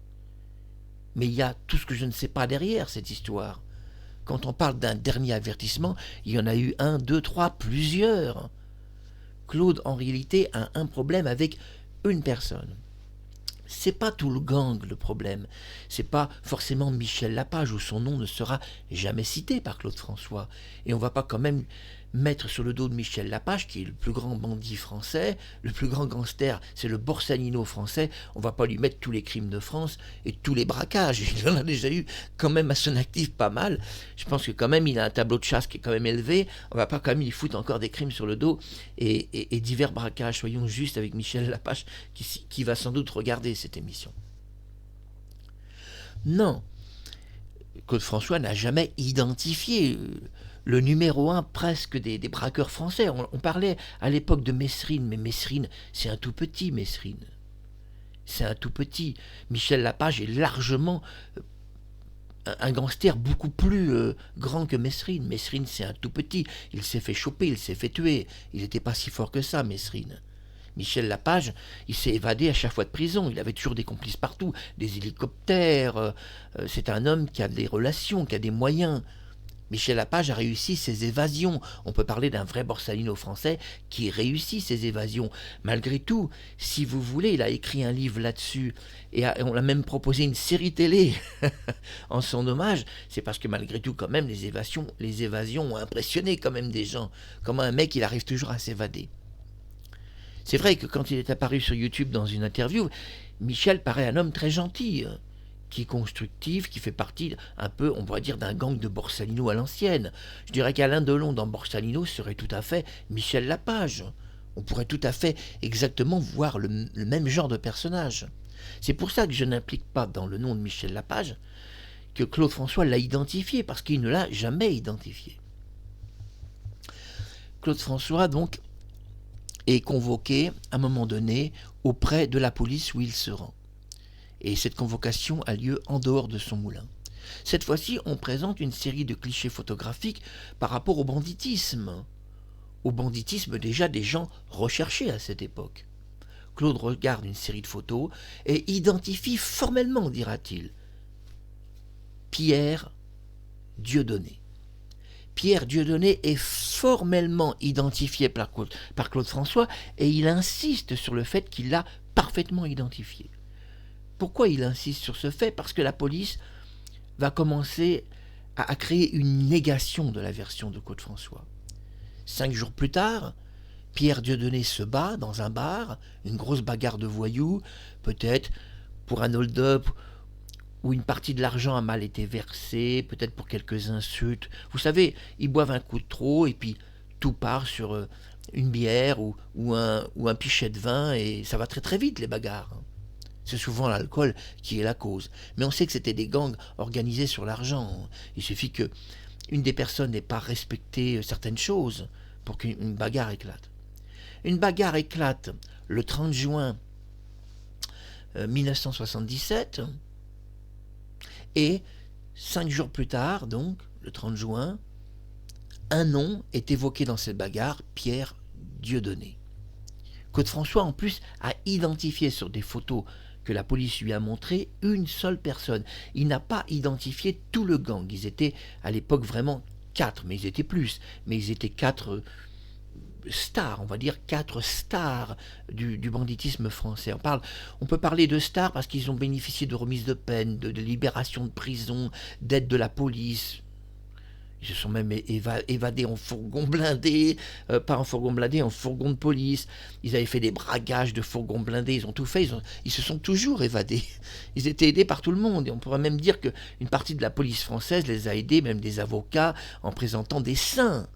[SPEAKER 1] Mais il y a tout ce que je ne sais pas derrière cette histoire. Quand on parle d'un dernier avertissement, il y en a eu 1, 2, 3, plusieurs. Claude, en réalité, a un problème avec une personne. c'est pas tout le gang le problème. C'est pas forcément Michel Lapage, où son nom ne sera jamais cité par Claude François. Et on va pas quand même mettre sur le dos de Michel Lapage, qui est le plus grand bandit français, le plus grand gangster, c'est le Borsalino français, on va pas lui mettre tous les crimes de France et tous les braquages. Il en a déjà eu quand même à son actif pas mal. Je pense que quand même il a un tableau de chasse qui est quand même élevé. On va pas quand même lui foutre encore des crimes sur le dos et divers braquages. Soyons justes avec Michel Lapage qui va sans doute regarder cette émission. Non, Claude François n'a jamais identifié le numéro un presque des braqueurs français. On parlait à l'époque de Mesrine, mais Mesrine, c'est un tout petit Mesrine. C'est un tout petit. Michel Lapage est largement un gangster beaucoup plus grand que Mesrine. Mesrine, c'est un tout petit. Il s'est fait choper, il s'est fait tuer. Il n'était pas si fort que ça, Mesrine. Michel Lapage, il s'est évadé à chaque fois de prison. Il avait toujours des complices partout, des hélicoptères. C'est un homme qui a des relations, qui a des moyens. Michel Lapage a réussi ses évasions. On peut parler d'un vrai Borsalino français qui réussit ses évasions. Malgré tout, si vous voulez, il a écrit un livre là-dessus et on l'a même proposé une série télé en son hommage. C'est parce que malgré tout, quand même, les évasions ont impressionné quand même des gens. Comment un mec, il arrive toujours à s'évader. C'est vrai que quand il est apparu sur YouTube dans une interview, Michel paraît un homme très gentil, qui est constructif, qui fait partie un peu, on pourrait dire, d'un gang de Borsalino à l'ancienne. Je dirais qu'Alain Delon dans Borsalino serait tout à fait Michel Lapage. On pourrait tout à fait exactement voir le même genre de personnage. C'est pour ça que je n'implique pas dans le nom de Michel Lapage que Claude François l'a identifié, parce qu'il ne l'a jamais identifié. Claude François, donc, est convoqué à un moment donné auprès de la police où il se rend. Et cette convocation a lieu en dehors de son moulin. Cette fois-ci, on présente une série de clichés photographiques par rapport au banditisme. Au banditisme déjà des gens recherchés à cette époque. Claude regarde une série de photos et identifie formellement, dira-t-il, Pierre Dieudonné. Pierre Dieudonné est formellement identifié par Claude François et il insiste sur le fait qu'il l'a parfaitement identifié. Pourquoi il insiste sur ce fait? Parce que la police va commencer à créer une négation de la version de Claude François. 5 jours plus tard, Pierre Dieudonné se bat dans un bar, une grosse bagarre de voyous, peut-être pour un hold-up où une partie de l'argent a mal été versée, peut-être pour quelques insultes. Vous savez, ils boivent un coup de trop et puis tout part sur une bière ou un pichet de vin et ça va très très vite les bagarres. C'est souvent l'alcool qui est la cause. Mais on sait que c'était des gangs organisés sur l'argent. Il suffit que une des personnes n'ait pas respecté certaines choses pour qu'une bagarre éclate. Une bagarre éclate le 30 juin 1977 et 5 jours plus tard, donc le 30 juin, un nom est évoqué dans cette bagarre, Pierre Dieudonné. Claude François, en plus, a identifié sur des photos que la police lui a montrées une seule personne. Il n'a pas identifié tout le gang. Ils étaient à l'époque vraiment 4, mais ils étaient plus. Mais ils étaient 4 stars, on va dire 4 stars du banditisme français. On peut parler de stars parce qu'ils ont bénéficié de remises de peine, de libération de prison, d'aide de la police. Ils se sont même évadés en fourgon blindé, pas en fourgon blindé, en fourgon de police. Ils avaient fait des braquages de fourgons blindés, ils ont tout fait, ils se sont toujours évadés. Ils étaient aidés par tout le monde. Et on pourrait même dire qu'une partie de la police française les a aidés, même des avocats, en présentant des saints.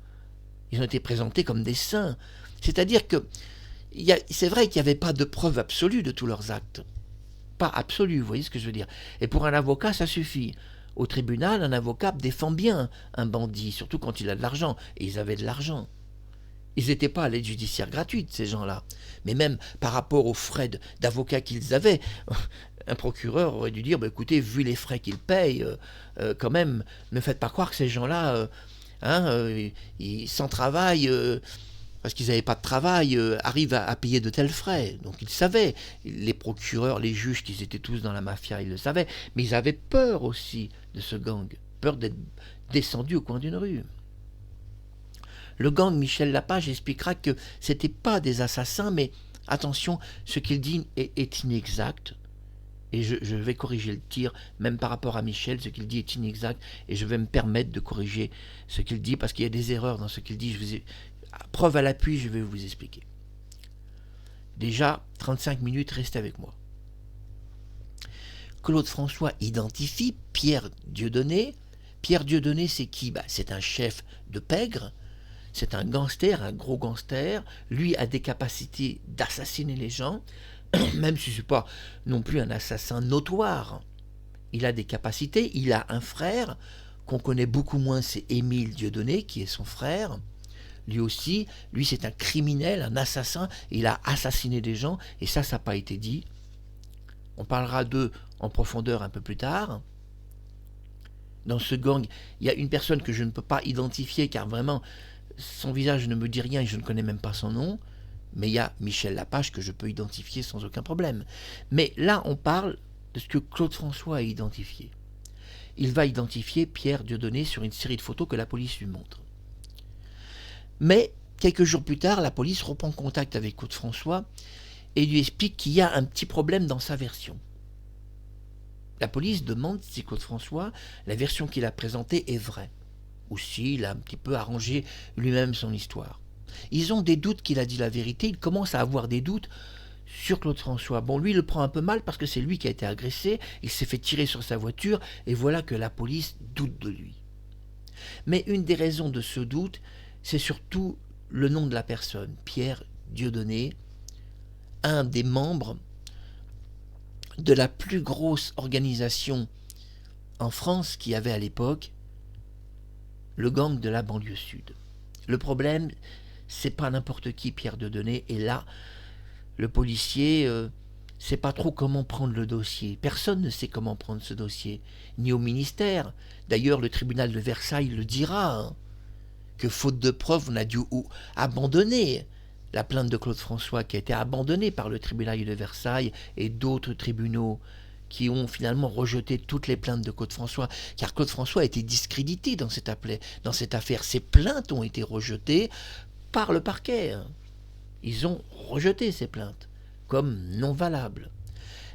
[SPEAKER 1] Ils ont été présentés comme des saints. C'est-à-dire que c'est vrai qu'il n'y avait pas de preuve absolue de tous leurs actes. Pas absolue, vous voyez ce que je veux dire. Et pour un avocat, ça suffit. Au tribunal, un avocat défend bien un bandit, surtout quand il a de l'argent. Et ils avaient de l'argent. Ils n'étaient pas à l'aide judiciaire gratuite, ces gens-là. Mais même par rapport aux frais d'avocat qu'ils avaient, un procureur aurait dû dire, bah, écoutez, vu les frais qu'ils payent, quand même, ne faites pas croire que ces gens-là, ils, sans travail, parce qu'ils n'avaient pas de travail, arrivent à payer de tels frais. Donc ils savaient, les procureurs, les juges, qu'ils étaient tous dans la mafia, ils le savaient. Mais ils avaient peur aussi de ce gang, peur d'être descendus au coin d'une rue. Le gang Michel Lapage expliquera que ce n'étaient pas des assassins, mais attention, ce qu'il dit est inexact. et je vais corriger le tir, même par rapport à Michel, ce qu'il dit est inexact, et je vais me permettre de corriger ce qu'il dit, parce qu'il y a des erreurs dans ce qu'il dit. Preuve à l'appui, je vais vous expliquer. Déjà, 35 minutes, restez avec moi. Claude François identifie Pierre Dieudonné. Pierre Dieudonné, c'est qui? C'est un chef de pègre, c'est un gangster, un gros gangster. Lui a des capacités d'assassiner les gens, même si ce n'est pas non plus un assassin notoire. Il a des capacités, il a un frère qu'on connaît beaucoup moins, c'est Émile Dieudonné, qui est son frère. Lui aussi, lui c'est un criminel, un assassin, il a assassiné des gens, et ça n'a pas été dit. On parlera d'eux en profondeur un peu plus tard. Dans ce gang, il y a une personne que je ne peux pas identifier, car vraiment, son visage ne me dit rien et je ne connais même pas son nom, mais il y a Michel Lapage que je peux identifier sans aucun problème. Mais là, on parle de ce que Claude François a identifié. Il va identifier Pierre Dieudonné sur une série de photos que la police lui montre. Mais, quelques jours plus tard, la police reprend contact avec Claude François et lui explique qu'il y a un petit problème dans sa version. La police demande si Claude François, la version qu'il a présentée est vraie, ou s'il a un petit peu arrangé lui-même son histoire. Ils ont des doutes qu'il a dit la vérité, ils commencent à avoir des doutes sur Claude François. Bon, lui, il le prend un peu mal parce que c'est lui qui a été agressé, il s'est fait tirer sur sa voiture, et voilà que la police doute de lui. Mais une des raisons de ce doute, c'est surtout le nom de la personne, Pierre Dieudonné, un des membres de la plus grosse organisation en France qu'il y avait à l'époque, le gang de la banlieue sud. Le problème, c'est pas n'importe qui, Pierre Dieudonné, et là, le policier sait pas trop comment prendre le dossier. Personne ne sait comment prendre ce dossier, ni au ministère. D'ailleurs, le tribunal de Versailles le dira, hein, que faute de preuves, on a dû abandonner la plainte de Claude François, qui a été abandonnée par le tribunal de Versailles et d'autres tribunaux qui ont finalement rejeté toutes les plaintes de Claude François, car Claude François a été discrédité dans cette affaire. Ses plaintes ont été rejetées par le parquet. Ils ont rejeté ces plaintes comme non valables.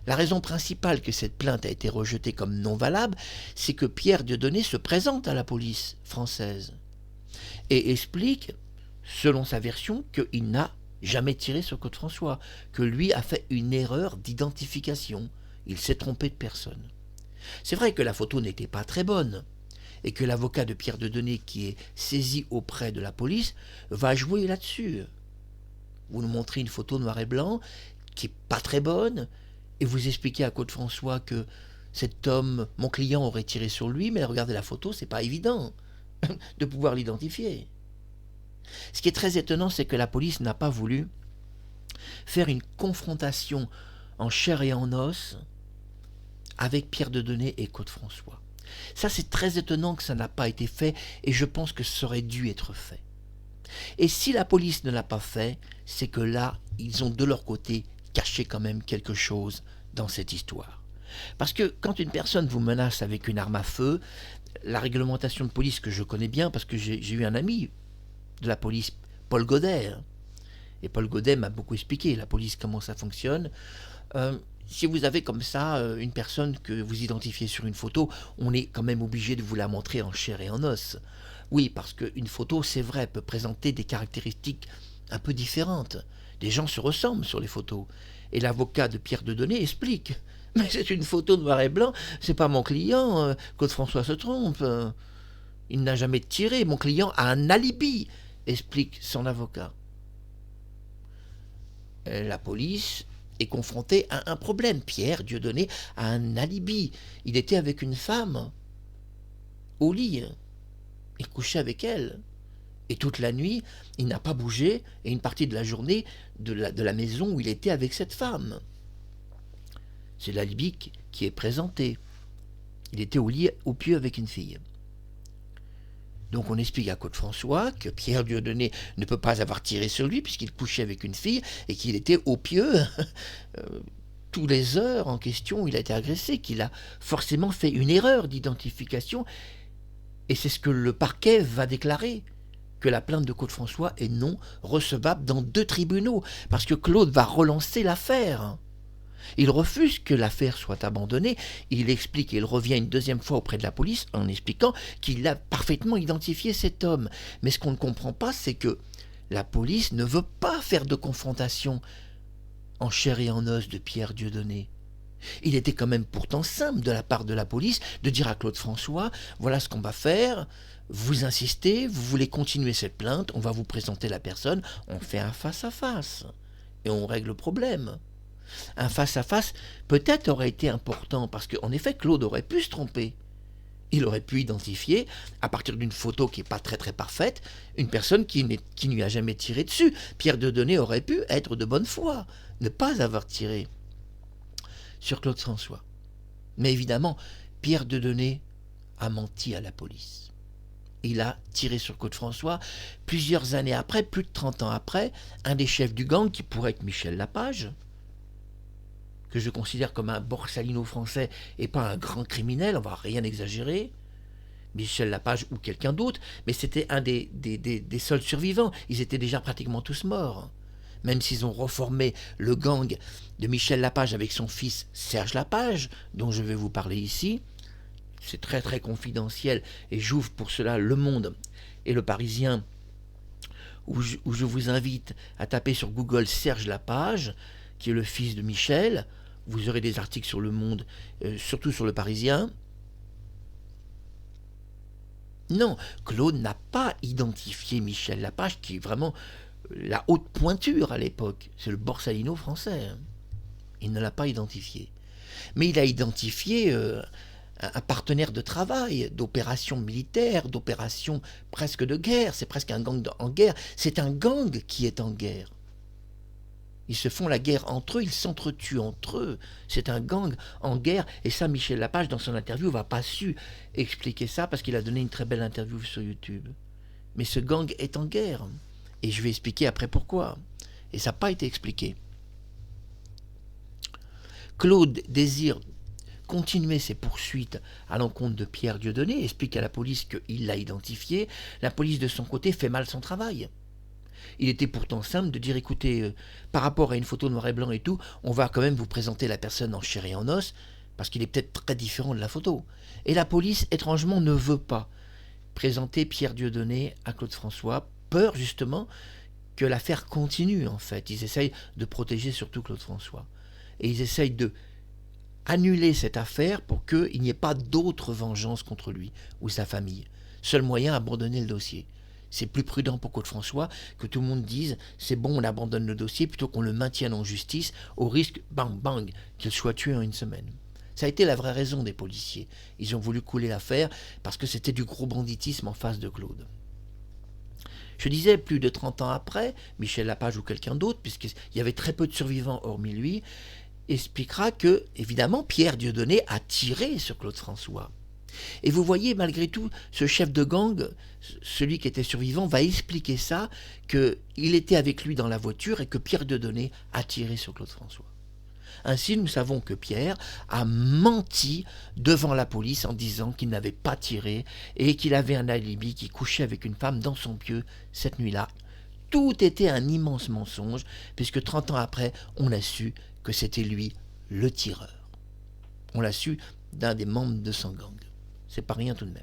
[SPEAKER 1] La raison principale que cette plainte a été rejetée comme non valable, c'est que Pierre Dieudonné se présente à la police française et explique, selon sa version, qu'il n'a jamais tiré sur Claude François, que lui a fait une erreur d'identification. Il s'est trompé de personne. C'est vrai que la photo n'était pas très bonne, et que l'avocat de Pierre Dieudonné, qui est saisi auprès de la police, va jouer là-dessus. Vous nous montrez une photo noir et blanc, qui n'est pas très bonne, et vous expliquez à Claude François que cet homme, mon client, aurait tiré sur lui, mais regardez la photo, c'est pas évident de pouvoir l'identifier. Ce qui est très étonnant, c'est que la police n'a pas voulu faire une confrontation en chair et en os avec Pierre Dieudonné et Claude François. Ça, c'est très étonnant que ça n'a pas été fait, et je pense que ça aurait dû être fait. Et si la police ne l'a pas fait, c'est que là, ils ont de leur côté caché quand même quelque chose dans cette histoire. Parce que quand une personne vous menace avec une arme à feu, la réglementation de police que je connais bien, parce que j'ai eu un ami de la police, Paul Godet, et Paul Godet m'a beaucoup expliqué la police, comment ça fonctionne. Si vous avez comme ça une personne que vous identifiez sur une photo, on est quand même obligé de vous la montrer en chair et en os. Oui, parce qu'une photo, c'est vrai, peut présenter des caractéristiques un peu différentes. Des gens se ressemblent sur les photos. Et l'avocat de Pierre Dieudonné explique. Mais c'est une photo noir et blanc, c'est pas mon client, Claude François se trompe. Il n'a jamais tiré, mon client a un alibi, explique son avocat. La police est confrontée à un problème. Pierre Dieudonné a un alibi. Il était avec une femme au lit. Il couchait avec elle. Et toute la nuit, il n'a pas bougé, et une partie de la journée de la maison où il était avec cette femme. C'est l'alibi qui est présenté. Il était au lit, au pieu avec une fille. Donc on explique à Claude François que Pierre Dieudonné ne peut pas avoir tiré sur lui puisqu'il couchait avec une fille et qu'il était au pieu tous les heures en question, il a été agressé, qu'il a forcément fait une erreur d'identification. Et c'est ce que le parquet va déclarer, que la plainte de Claude François est non recevable dans 2 tribunaux, parce que Claude va relancer l'affaire. Il refuse que l'affaire soit abandonnée. Il explique et il revient une deuxième fois auprès de la police en expliquant qu'il a parfaitement identifié cet homme. Mais ce qu'on ne comprend pas, c'est que la police ne veut pas faire de confrontation en chair et en os de Pierre Dieudonné. Il était quand même pourtant simple de la part de la police de dire à Claude François, voilà ce qu'on va faire, vous insistez, vous voulez continuer cette plainte, on va vous présenter la personne, on fait un face-à-face et on règle le problème. Un face-à-face peut-être aurait été important parce qu'en effet Claude aurait pu se tromper. Il aurait pu identifier, à partir d'une photo qui n'est pas très très parfaite, une personne qui ne lui a jamais tiré dessus. Pierre Dieudonné aurait pu être de bonne foi, ne pas avoir tiré sur Claude François. Mais évidemment, Pierre Dieudonné a menti à la police. Il a tiré sur Claude François. Plusieurs années après, plus de 30 ans après, un des chefs du gang, qui pourrait être Michel Lapage, que je considère comme un Borsalino français et pas un grand criminel, on va rien exagérer, Michel Lapage ou quelqu'un d'autre, mais c'était un des seuls survivants. Ils étaient déjà pratiquement tous morts. Même s'ils ont reformé le gang de Michel Lapage avec son fils Serge Lapage, dont je vais vous parler ici, c'est très très confidentiel, et j'ouvre pour cela Le Monde et Le Parisien, où je vous invite à taper sur Google Serge Lapage, qui est le fils de Michel. Vous aurez des articles sur Le Monde, surtout sur Le Parisien. Non, Claude n'a pas identifié Michel Lapage, qui est vraiment la haute pointure à l'époque. C'est le Borsalino français. Il ne l'a pas identifié. Mais il a identifié un partenaire de travail, d'opération militaire, d'opération presque de guerre. C'est presque un gang en guerre. C'est un gang qui est en guerre. Ils se font la guerre entre eux, ils s'entretuent entre eux. C'est un gang en guerre. Et ça, Michel Lapage, dans son interview, n'a pas su expliquer ça parce qu'il a donné une très belle interview sur YouTube. Mais ce gang est en guerre. Et je vais expliquer après pourquoi. Et ça n'a pas été expliqué. Claude désire continuer ses poursuites à l'encontre de Pierre Dieudonné, explique à la police qu'il l'a identifié. La police, de son côté, fait mal son travail. Il était pourtant simple de dire, écoutez, par rapport à une photo noir et blanc et tout, on va quand même vous présenter la personne en chair et en os, parce qu'il est peut-être très différent de la photo. Et la police, étrangement, ne veut pas présenter Pierre Dieudonné à Claude François, peur justement que l'affaire continue en fait. Ils essayent de protéger surtout Claude François. Et ils essayent de annuler cette affaire pour qu'il n'y ait pas d'autres vengeances contre lui ou sa famille. Seul moyen, abandonner le dossier. C'est plus prudent pour Claude François que tout le monde dise c'est bon, on abandonne le dossier plutôt qu'on le maintienne en justice au risque, bang bang, qu'il soit tué en une semaine. Ça a été la vraie raison des policiers. Ils ont voulu couler l'affaire parce que c'était du gros banditisme en face de Claude. Je disais, plus de 30 ans après, Michel Lapage ou quelqu'un d'autre, puisqu'il y avait très peu de survivants hormis lui, expliquera que, évidemment, Pierre Dieudonné a tiré sur Claude François. Et vous voyez, malgré tout, ce chef de gang, celui qui était survivant, va expliquer ça, qu'il était avec lui dans la voiture et que Pierre Dieudonné a tiré sur Claude François. Ainsi, nous savons que Pierre a menti devant la police en disant qu'il n'avait pas tiré et qu'il avait un alibi, qui couchait avec une femme dans son pieu cette nuit-là. Tout était un immense mensonge, puisque 30 ans après, on a su que c'était lui le tireur. On l'a su d'un des membres de son gang. C'est pas rien tout de même.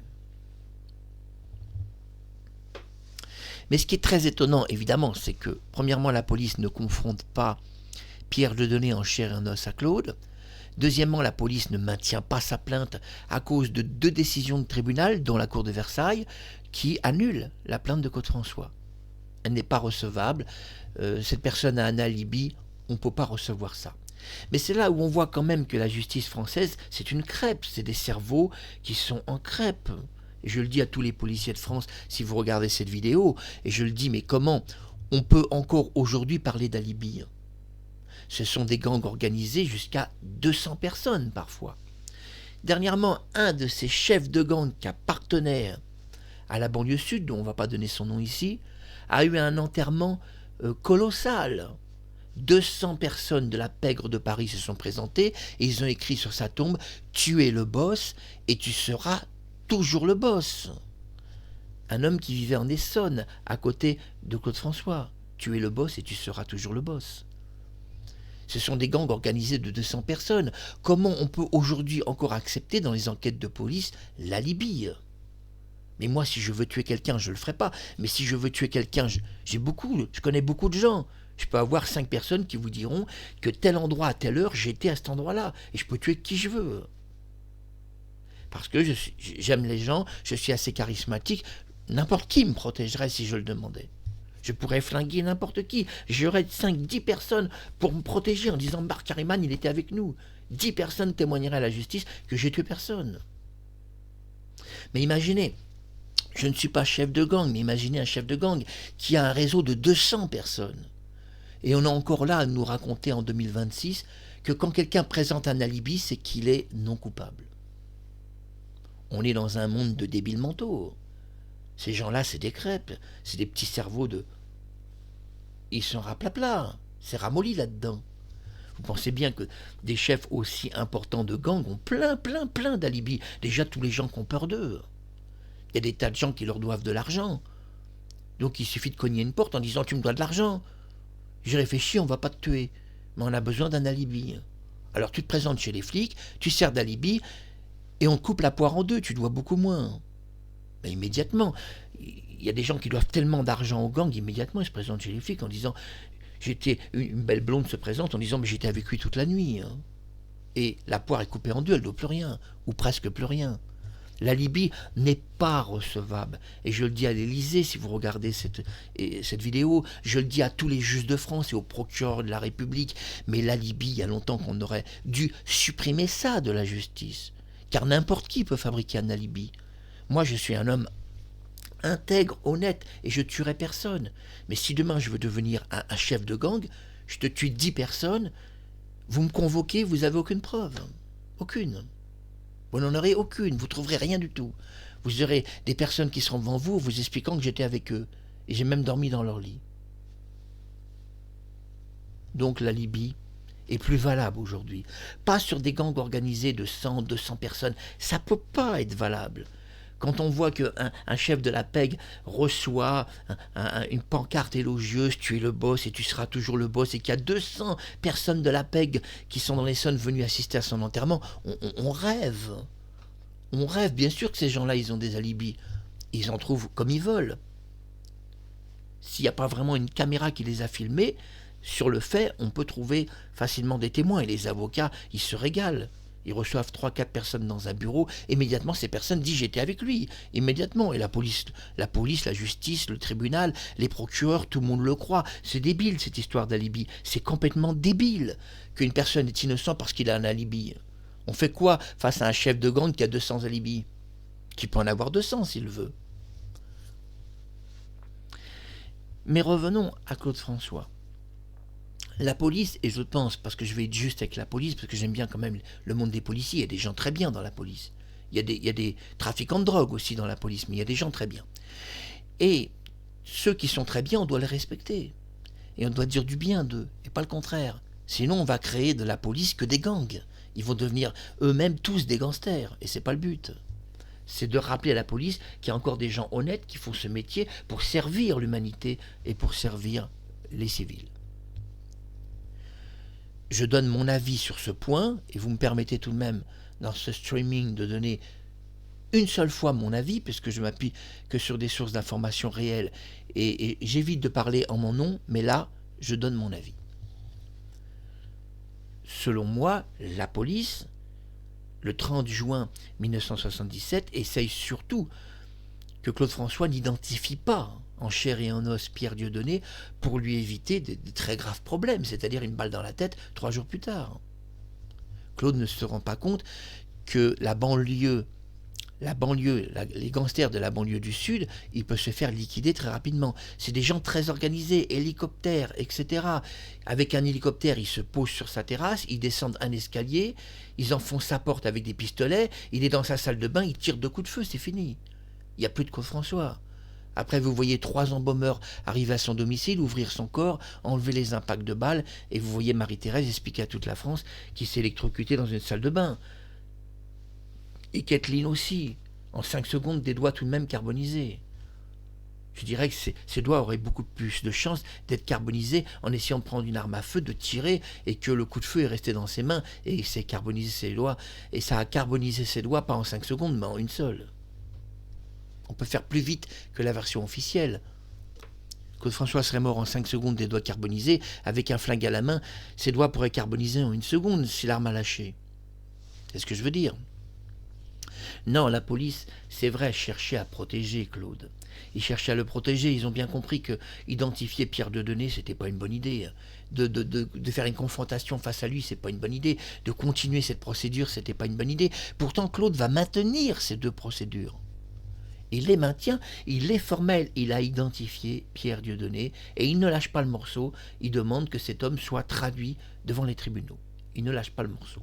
[SPEAKER 1] Mais ce qui est très étonnant, évidemment, c'est que, premièrement, la police ne confronte pas Pierre Dieudonné en chair et en os à Claude. Deuxièmement, la police ne maintient pas sa plainte à cause de 2 décisions de tribunal, dont la Cour de Versailles, qui annule la plainte de Claude François. Elle n'est pas recevable. Cette personne a un alibi, on ne peut pas recevoir ça. Mais c'est là où on voit quand même que la justice française, c'est une crêpe, c'est des cerveaux qui sont en crêpe. Et je le dis à tous les policiers de France, si vous regardez cette vidéo, et je le dis, mais comment on peut encore aujourd'hui parler d'alibi ? Ce sont des gangs organisés jusqu'à 200 personnes parfois. Dernièrement, un de ces chefs de gang qui appartenait à la banlieue sud, dont on ne va pas donner son nom ici, a eu un enterrement colossal. 200 personnes de la pègre de Paris se sont présentées et ils ont écrit sur sa tombe « Tu es le boss et tu seras toujours le boss ». Un homme qui vivait en Essonne, à côté de Claude François. « Tu es le boss et tu seras toujours le boss ». Ce sont des gangs organisés de 200 personnes. Comment on peut aujourd'hui encore accepter dans les enquêtes de police l'alibi? Mais moi, si je veux tuer quelqu'un, je le ferai pas. Mais si je veux tuer quelqu'un, je connais beaucoup de gens. Je peux avoir 5 personnes qui vous diront que tel endroit à telle heure, j'étais à cet endroit-là. Et je peux tuer qui je veux. Parce que j'aime les gens, je suis assez charismatique. N'importe qui me protégerait si je le demandais. Je pourrais flinguer n'importe qui. J'aurais 5-10 personnes pour me protéger en disant Mark Harriman, il était avec nous. 10 personnes témoigneraient à la justice que j'ai tué personne. Mais imaginez, je ne suis pas chef de gang, mais imaginez un chef de gang qui a un réseau de 200 personnes. Et on est encore là à nous raconter en 2026 que quand quelqu'un présente un alibi, c'est qu'il est non coupable. On est dans un monde de débiles mentaux. Ces gens-là, c'est des crêpes, c'est des petits cerveaux de... Ils sont raplapla, c'est ramolli là-dedans. Vous pensez bien que des chefs aussi importants de gang ont plein d'alibis. Déjà, tous les gens qui ont peur d'eux. Il y a des tas de gens qui leur doivent de l'argent. Donc il suffit de cogner une porte en disant « Tu me dois de l'argent ». J'ai réfléchi, on ne va pas te tuer, mais on a besoin d'un alibi. Alors tu te présentes chez les flics, tu sers d'alibi, et on coupe la poire en deux, tu dois beaucoup moins. Mais immédiatement, il y a des gens qui doivent tellement d'argent au gang, immédiatement ils se présentent chez les flics en disant une belle blonde se présente en disant mais j'étais avec lui toute la nuit. Et la poire est coupée en deux, elle ne doit plus rien, ou presque plus rien. L'alibi n'est pas recevable. Et je le dis à l'Élysée, si vous regardez cette vidéo, je le dis à tous les juges de France et aux procureurs de la République, mais l'alibi, il y a longtemps qu'on aurait dû supprimer ça de la justice. Car n'importe qui peut fabriquer un alibi. Moi, je suis un homme intègre, honnête, et je tuerai personne. Mais si demain je veux devenir un chef de gang, je te tue 10 personnes, vous me convoquez, vous n'avez aucune preuve. Aucune. Vous n'en aurez aucune, vous ne trouverez rien du tout. Vous aurez des personnes qui seront devant vous, vous expliquant que j'étais avec eux. Et j'ai même dormi dans leur lit. Donc l'alibi est plus valable aujourd'hui. Pas sur des gangs organisés de 100, 200 personnes. Ça ne peut pas être valable. Quand on voit qu'un chef de la PEG reçoit une pancarte élogieuse, tu es le boss et tu seras toujours le boss, et qu'il y a 200 personnes de la PEG qui sont dans l'Essonne venues assister à son enterrement, on rêve. On rêve, bien sûr que ces gens-là, ils ont des alibis. Ils en trouvent comme ils veulent. S'il n'y a pas vraiment une caméra qui les a filmés, sur le fait, on peut trouver facilement des témoins. Et les avocats, ils se régalent. Ils reçoivent 3-4 personnes dans un bureau. Immédiatement, ces personnes disent « j'étais avec lui ». Immédiatement. Et la police, la justice, le tribunal, les procureurs, tout le monde le croit. C'est débile, cette histoire d'alibi. C'est complètement débile qu'une personne est innocente parce qu'il a un alibi. On fait quoi face à un chef de gang qui a 200 alibis? Qui peut en avoir 200 s'il veut. Mais revenons à Claude François. La police, et je pense, parce que je vais être juste avec la police, parce que j'aime bien quand même le monde des policiers, il y a des gens très bien dans la police. Il y a des trafiquants de drogue aussi dans la police, mais il y a des gens très bien. Et ceux qui sont très bien, on doit les respecter. Et on doit dire du bien d'eux, et pas le contraire. Sinon, on va créer de la police que des gangs. Ils vont devenir eux-mêmes tous des gangsters, et c'est pas le but. C'est de rappeler à la police qu'il y a encore des gens honnêtes qui font ce métier pour servir l'humanité et pour servir les civils. Je donne mon avis sur ce point, et vous me permettez tout de même, dans ce streaming, de donner une seule fois mon avis, puisque je m'appuie que sur des sources d'informations réelles, et j'évite de parler en mon nom, mais là, je donne mon avis. Selon moi, la police, le 30 juin 1977, essaye surtout que Claude François n'identifie pas en chair et en os Pierre Dieudonné pour lui éviter de très graves problèmes, c'est-à-dire une balle dans la tête 3 jours plus tard. Claude ne se rend pas compte que la banlieue, les gangsters de la banlieue du Sud, ils peuvent se faire liquider très rapidement. C'est des gens très organisés, hélicoptères, etc. Avec un hélicoptère, ils se posent sur sa terrasse, ils descendent un escalier, ils enfoncent sa porte avec des pistolets, il est dans sa salle de bain, il tire 2 coups de feu, c'est fini. Il n'y a plus de Claude François. Après, vous voyez 3 embaumeurs arriver à son domicile, ouvrir son corps, enlever les impacts de balles, et vous voyez Marie-Thérèse expliquer à toute la France qu'il s'est électrocuté dans une salle de bain. Et Kathleen aussi, en 5 secondes, des doigts tout de même carbonisés. Je dirais que ses doigts auraient beaucoup plus de chances d'être carbonisés en essayant de prendre une arme à feu, de tirer, et que le coup de feu est resté dans ses mains, et c'est carbonisé ses doigts, et ça a carbonisé ses doigts pas en 5 secondes, mais en une seule. On peut faire plus vite que la version officielle. Claude François serait mort en 5 secondes des doigts carbonisés, avec un flingue à la main, ses doigts pourraient carboniser en une seconde si l'arme a lâché. C'est ce que je veux dire. Non, la police, c'est vrai, cherchait à protéger Claude. Ils cherchaient à le protéger, ils ont bien compris que identifier Pierre Dieudonné, c'était pas une bonne idée. De faire une confrontation face à lui, c'est pas une bonne idée. De continuer cette procédure, c'était pas une bonne idée. Pourtant, Claude va maintenir ces deux procédures. Il les maintient, il les formelle, il a identifié Pierre Dieudonné et il ne lâche pas le morceau, il demande que cet homme soit traduit devant les tribunaux. Il ne lâche pas le morceau.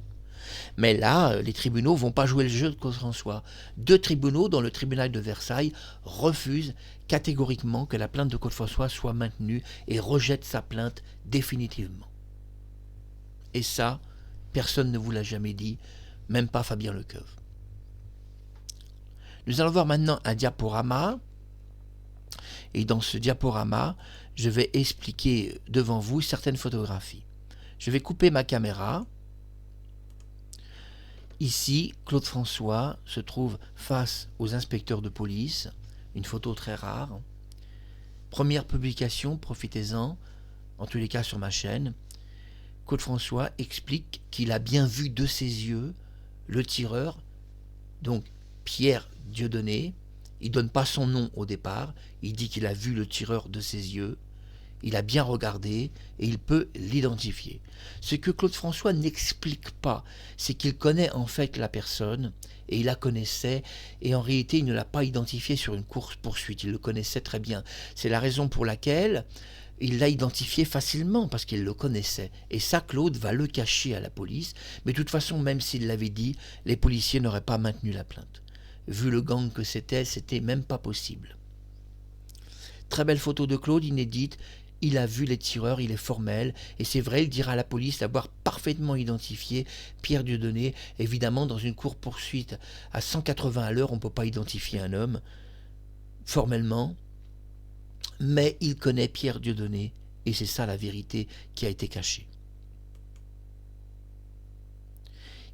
[SPEAKER 1] Mais là, les tribunaux vont pas jouer le jeu de Claude François. 2 tribunaux, dont le tribunal de Versailles, refusent catégoriquement que la plainte de Claude François soit maintenue et rejettent sa plainte définitivement. Et ça, personne ne vous l'a jamais dit, même pas Fabien Lecoeuvre. Nous allons voir maintenant un diaporama. Et dans ce diaporama, je vais expliquer devant vous certaines photographies. Je vais couper ma caméra. Ici, Claude François se trouve face aux inspecteurs de police, une photo très rare. Première publication, profitez-en, en tous les cas sur ma chaîne. Claude François explique qu'il a bien vu de ses yeux le tireur, donc Pierre Dieudonné. Il ne donne pas son nom au départ, il dit qu'il a vu le tireur de ses yeux. Il a bien regardé et il peut l'identifier. Ce que Claude François n'explique pas, c'est qu'il connaît en fait la personne et il la connaissait et en réalité il ne l'a pas identifié sur une course-poursuite, il le connaissait très bien. C'est la raison pour laquelle il l'a identifié facilement parce qu'il le connaissait. Et ça, Claude va le cacher à la police, mais de toute façon, même s'il l'avait dit, les policiers n'auraient pas maintenu la plainte. Vu le gang que c'était même pas possible. Très belle photo de Claude, inédite. Il a vu les tireurs, il est formel, et c'est vrai, il dira à la police d'avoir parfaitement identifié Pierre Dieudonné. Évidemment, dans une course-poursuite à 180 à l'heure, on ne peut pas identifier un homme, formellement, mais il connaît Pierre Dieudonné, et c'est ça la vérité qui a été cachée.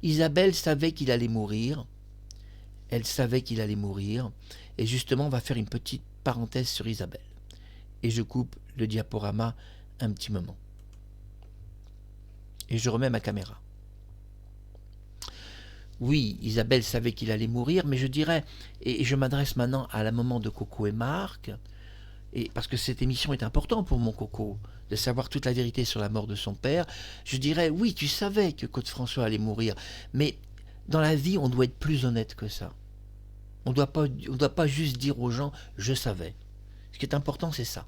[SPEAKER 1] Isabelle savait qu'il allait mourir, elle savait qu'il allait mourir, et justement, on va faire une petite parenthèse sur Isabelle. Et je coupe le diaporama un petit moment. Et je remets ma caméra. Oui, Isabelle savait qu'il allait mourir, mais je dirais, et je m'adresse maintenant à la maman de Coco et Marc, et parce que cette émission est importante pour mon Coco, de savoir toute la vérité sur la mort de son père, je dirais, oui, tu savais que Claude François allait mourir, mais dans la vie, on doit être plus honnête que ça. On ne doit pas juste dire aux gens « je savais ». Ce qui est important, c'est ça.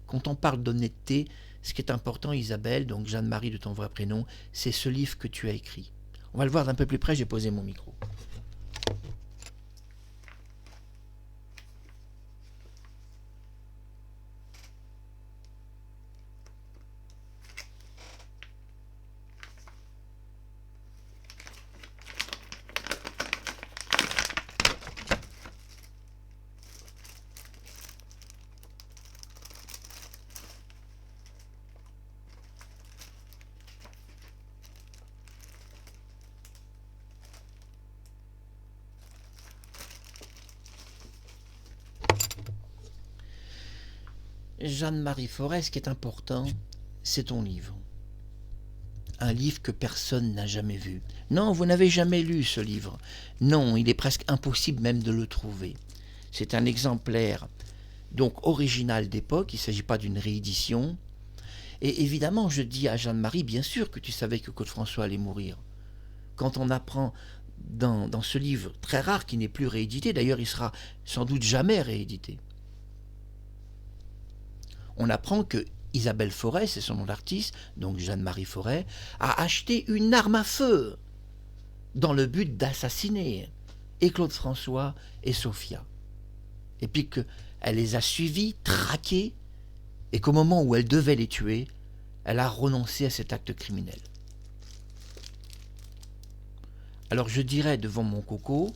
[SPEAKER 1] Quand on parle d'honnêteté, ce qui est important, Isabelle, donc Jeanne-Marie de ton vrai prénom, c'est ce livre que tu as écrit. On va le voir d'un peu plus près, j'ai posé mon micro. Jeanne-Marie Forêt, ce qui est important, c'est ton livre. Un livre que personne n'a jamais vu. Non, vous n'avez jamais lu ce livre. Non, il est presque impossible même de le trouver. C'est un exemplaire, donc original d'époque, il ne s'agit pas d'une réédition. Et évidemment, je dis à Jeanne-Marie, bien sûr que tu savais que Claude François allait mourir. Quand on apprend dans ce livre très rare qui n'est plus réédité, d'ailleurs il sera sans doute jamais réédité, on apprend que Isabelle Forêt, c'est son nom d'artiste, donc Jeanne-Marie Forêt, a acheté une arme à feu dans le but d'assassiner et Claude François et Sophia. Et puis qu'elle les a suivis, traqués, et qu'au moment où elle devait les tuer, elle a renoncé à cet acte criminel. Alors je dirais devant mon Coco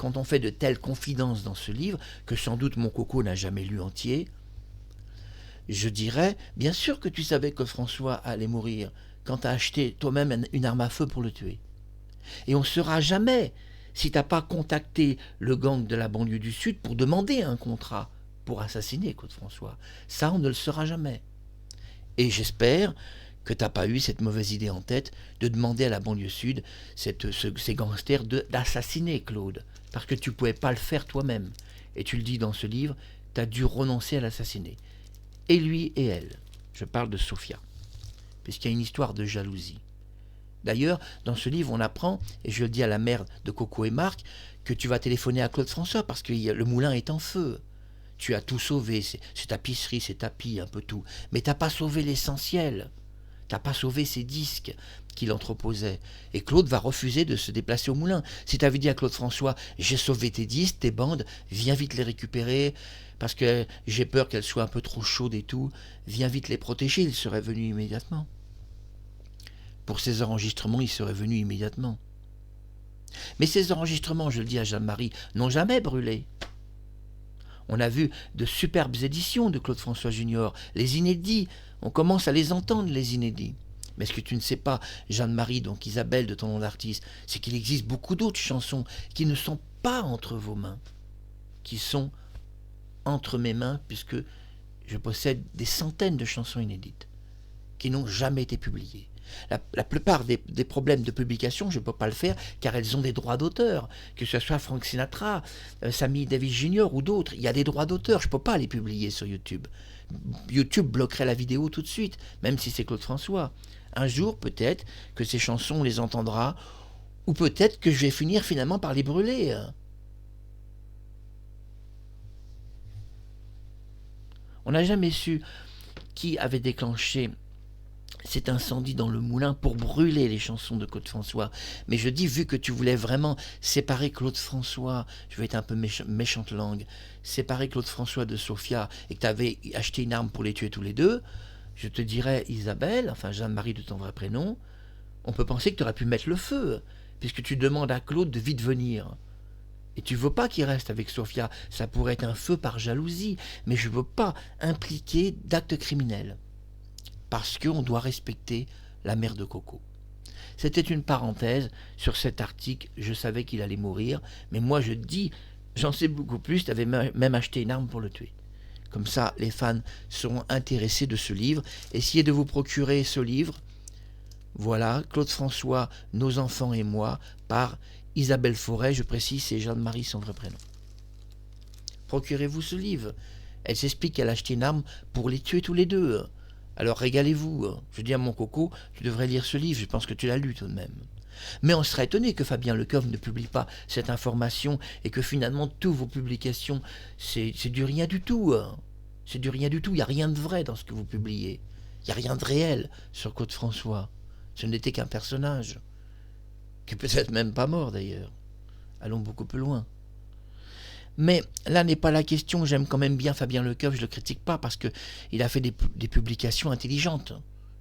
[SPEAKER 1] quand on fait de telles confidences dans ce livre, que sans doute mon coco n'a jamais lu entier, je dirais, bien sûr que tu savais que François allait mourir quand tu as acheté toi-même une arme à feu pour le tuer. Et on ne saura jamais si tu n'as pas contacté le gang de la banlieue du Sud pour demander un contrat pour assassiner Claude François. Ça, on ne le saura jamais. Et j'espère que tu n'as pas eu cette mauvaise idée en tête de demander à la banlieue Sud, ces gangsters, d'assassiner Claude. Parce que tu ne pouvais pas le faire toi-même. Et tu le dis dans ce livre, tu as dû renoncer à l'assassiner. Et lui et elle. Je parle de Sophia. Puisqu'il y a une histoire de jalousie. D'ailleurs, dans ce livre, on apprend, et je le dis à la mère de Coco et Marc, que tu vas téléphoner à Claude François parce que le moulin est en feu. Tu as tout sauvé, ses tapisseries, ses tapis, un peu tout. Mais tu n'as pas sauvé l'essentiel. Tu n'as pas sauvé ses disques qu'il entreposait. Et Claude va refuser de se déplacer au moulin. Si tu avais dit à Claude François, j'ai sauvé tes disques, tes bandes, viens vite les récupérer, parce que j'ai peur qu'elles soient un peu trop chaudes et tout, viens vite les protéger, il serait venu immédiatement. Pour ces enregistrements, il serait venu immédiatement. Mais ces enregistrements, je le dis à Jeanne-Marie, n'ont jamais brûlé. On a vu de superbes éditions de Claude François Junior, les inédits, on commence à les entendre, les inédits. Mais ce que tu ne sais pas, Jeanne-Marie, donc Isabelle de ton nom d'artiste, c'est qu'il existe beaucoup d'autres chansons qui ne sont pas entre vos mains, qui sont entre mes mains, puisque je possède des centaines de chansons inédites, qui n'ont jamais été publiées. La plupart des problèmes de publication, je ne peux pas le faire car elles ont des droits d'auteur, que ce soit Frank Sinatra, Sammy Davis Jr. ou d'autres, il y a des droits d'auteur, je ne peux pas les publier sur YouTube. YouTube bloquerait la vidéo tout de suite, même si c'est Claude François. Un jour, peut-être que ces chansons, on les entendra, ou peut-être que je vais finir finalement par les brûler. On n'a jamais su qui avait déclenché cet incendie dans le moulin pour brûler les chansons de Claude François. Mais je dis, vu que tu voulais vraiment séparer Claude François, je vais être un peu méchante langue, séparer Claude François de Sophia, et que tu avais acheté une arme pour les tuer tous les deux, je te dirais, Isabelle, enfin Jeanne-Marie de ton vrai prénom, on peut penser que tu aurais pu mettre le feu, puisque tu demandes à Claude de vite venir. Et tu veux pas qu'il reste avec Sophia, ça pourrait être un feu par jalousie, mais je veux pas impliquer d'actes criminels. Parce qu'on doit respecter la mère de Coco. C'était une parenthèse sur cet article, je savais qu'il allait mourir, mais moi je dis, j'en sais beaucoup plus, tu avais même acheté une arme pour le tuer. Comme ça, les fans seront intéressés de ce livre. Essayez de vous procurer ce livre. Voilà, Claude François, Nos enfants et moi, par Isabelle Forêt, je précise, c'est Jeanne-Marie son vrai prénom. Procurez-vous ce livre. Elle s'explique qu'elle a acheté une arme pour les tuer tous les deux. Alors régalez-vous. Je dis à mon coco, tu devrais lire ce livre, je pense que tu l'as lu tout de même. Mais on serait étonné que Fabien Lecoeuvre ne publie pas cette information et que finalement toutes vos publications, c'est du rien du tout. C'est du rien du tout, il n'y a rien de vrai dans ce que vous publiez. Il n'y a rien de réel sur Claude François. Ce n'était qu'un personnage, qui peut-être même pas mort d'ailleurs. Allons beaucoup plus loin. Mais là n'est pas la question, j'aime quand même bien Fabien Lecoeuvre, je ne le critique pas parce qu'il a fait des publications intelligentes.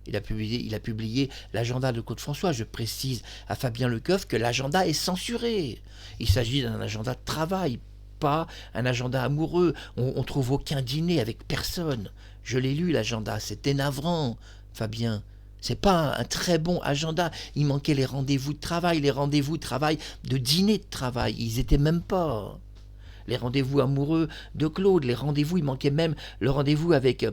[SPEAKER 1] Il a publié l'agenda de Claude François. Je précise à Fabien Lecoeuvre que l'agenda est censuré. Il s'agit d'un agenda de travail, pas un agenda amoureux. On trouve aucun dîner avec personne. Je l'ai lu l'agenda, c'était navrant, Fabien. C'est pas un très bon agenda. Il manquait les rendez-vous de travail, de dîner de travail. Ils étaient même pas. Les rendez-vous amoureux de Claude, les rendez-vous, il manquait même le rendez-vous avec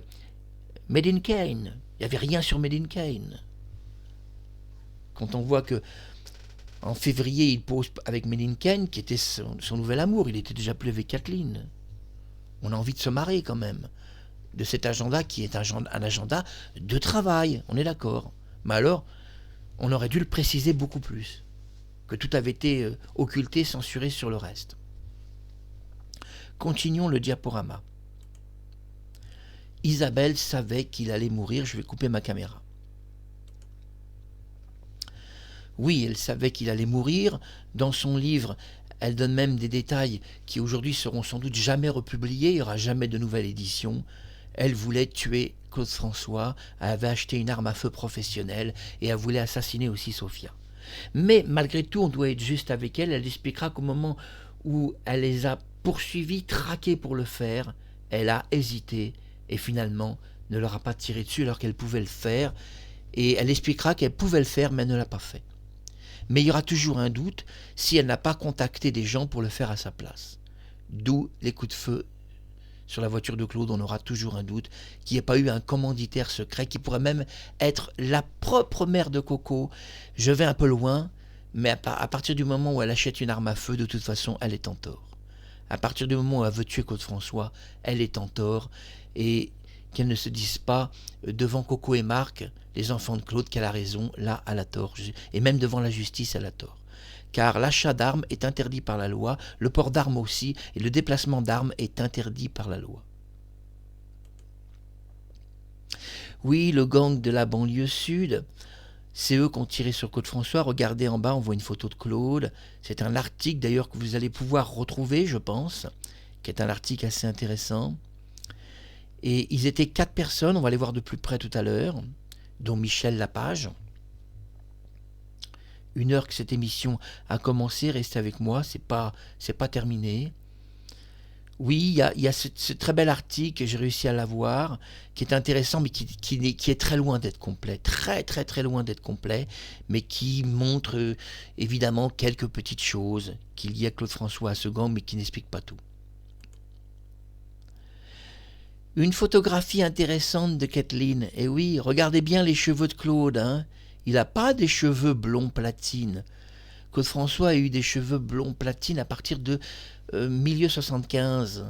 [SPEAKER 1] Made in Kane. Il n'y avait rien sur Made in Kane. Quand on voit que en février, il pose avec Made in Kane, qui était son nouvel amour, il était déjà plus avec Kathleen. On a envie de se marrer quand même de cet agenda qui est un agenda de travail, on est d'accord. Mais alors, on aurait dû le préciser beaucoup plus, que tout avait été occulté, censuré sur le reste. Continuons le diaporama. Isabelle savait qu'il allait mourir, je vais couper ma caméra. Oui, elle savait qu'il allait mourir. Dans son livre, elle donne même des détails qui aujourd'hui seront sans doute jamais republiés, il n'y aura jamais de nouvelle édition. Elle voulait tuer Claude François, elle avait acheté une arme à feu professionnelle et elle voulait assassiner aussi Sophia. Mais malgré tout, on doit être juste avec elle, elle expliquera qu'au moment où elle les a poursuivis, traqués pour le faire. Elle a hésité et finalement ne leur a pas tiré dessus alors qu'elle pouvait le faire. Et elle expliquera qu'elle pouvait le faire mais elle ne l'a pas fait. Mais il y aura toujours un doute si elle n'a pas contacté des gens pour le faire à sa place. D'où les coups de feu sur la voiture de Claude. On aura toujours un doute qu'il n'y ait pas eu un commanditaire secret qui pourrait même être la propre mère de Coco. Je vais un peu loin, mais à partir du moment où elle achète une arme à feu, de toute façon, elle est en tort. À partir du moment où elle veut tuer Claude François, elle est en tort. Et qu'elle ne se dise pas devant Coco et Marc, les enfants de Claude, qu'elle a raison, là, elle a tort. Et même devant la justice, elle a tort. Car l'achat d'armes est interdit par la loi, le port d'armes aussi, et le déplacement d'armes est interdit par la loi. Oui, le gang de la banlieue sud, c'est eux qui ont tiré sur Claude François. Regardez en bas, on voit une photo de Claude. C'est un article d'ailleurs que vous allez pouvoir retrouver, je pense, qui est un article assez intéressant. Et ils étaient 4 personnes, on va les voir de plus près tout à l'heure, dont Michel Lapage. 1 heure que cette émission a commencé, restez avec moi, c'est pas terminé. Oui, il y a ce très bel article, j'ai réussi à l'avoir, qui est intéressant, mais qui est très loin d'être complet, très très très loin d'être complet, mais qui montre évidemment quelques petites choses qu'il y a Claude François à ce gang, mais qui n'explique pas tout. Une photographie intéressante de Kathleen, et oui, regardez bien les cheveux de Claude, hein. Il n'a pas des cheveux blonds platine. Claude François a eu des cheveux blonds platine à partir de milieu 75,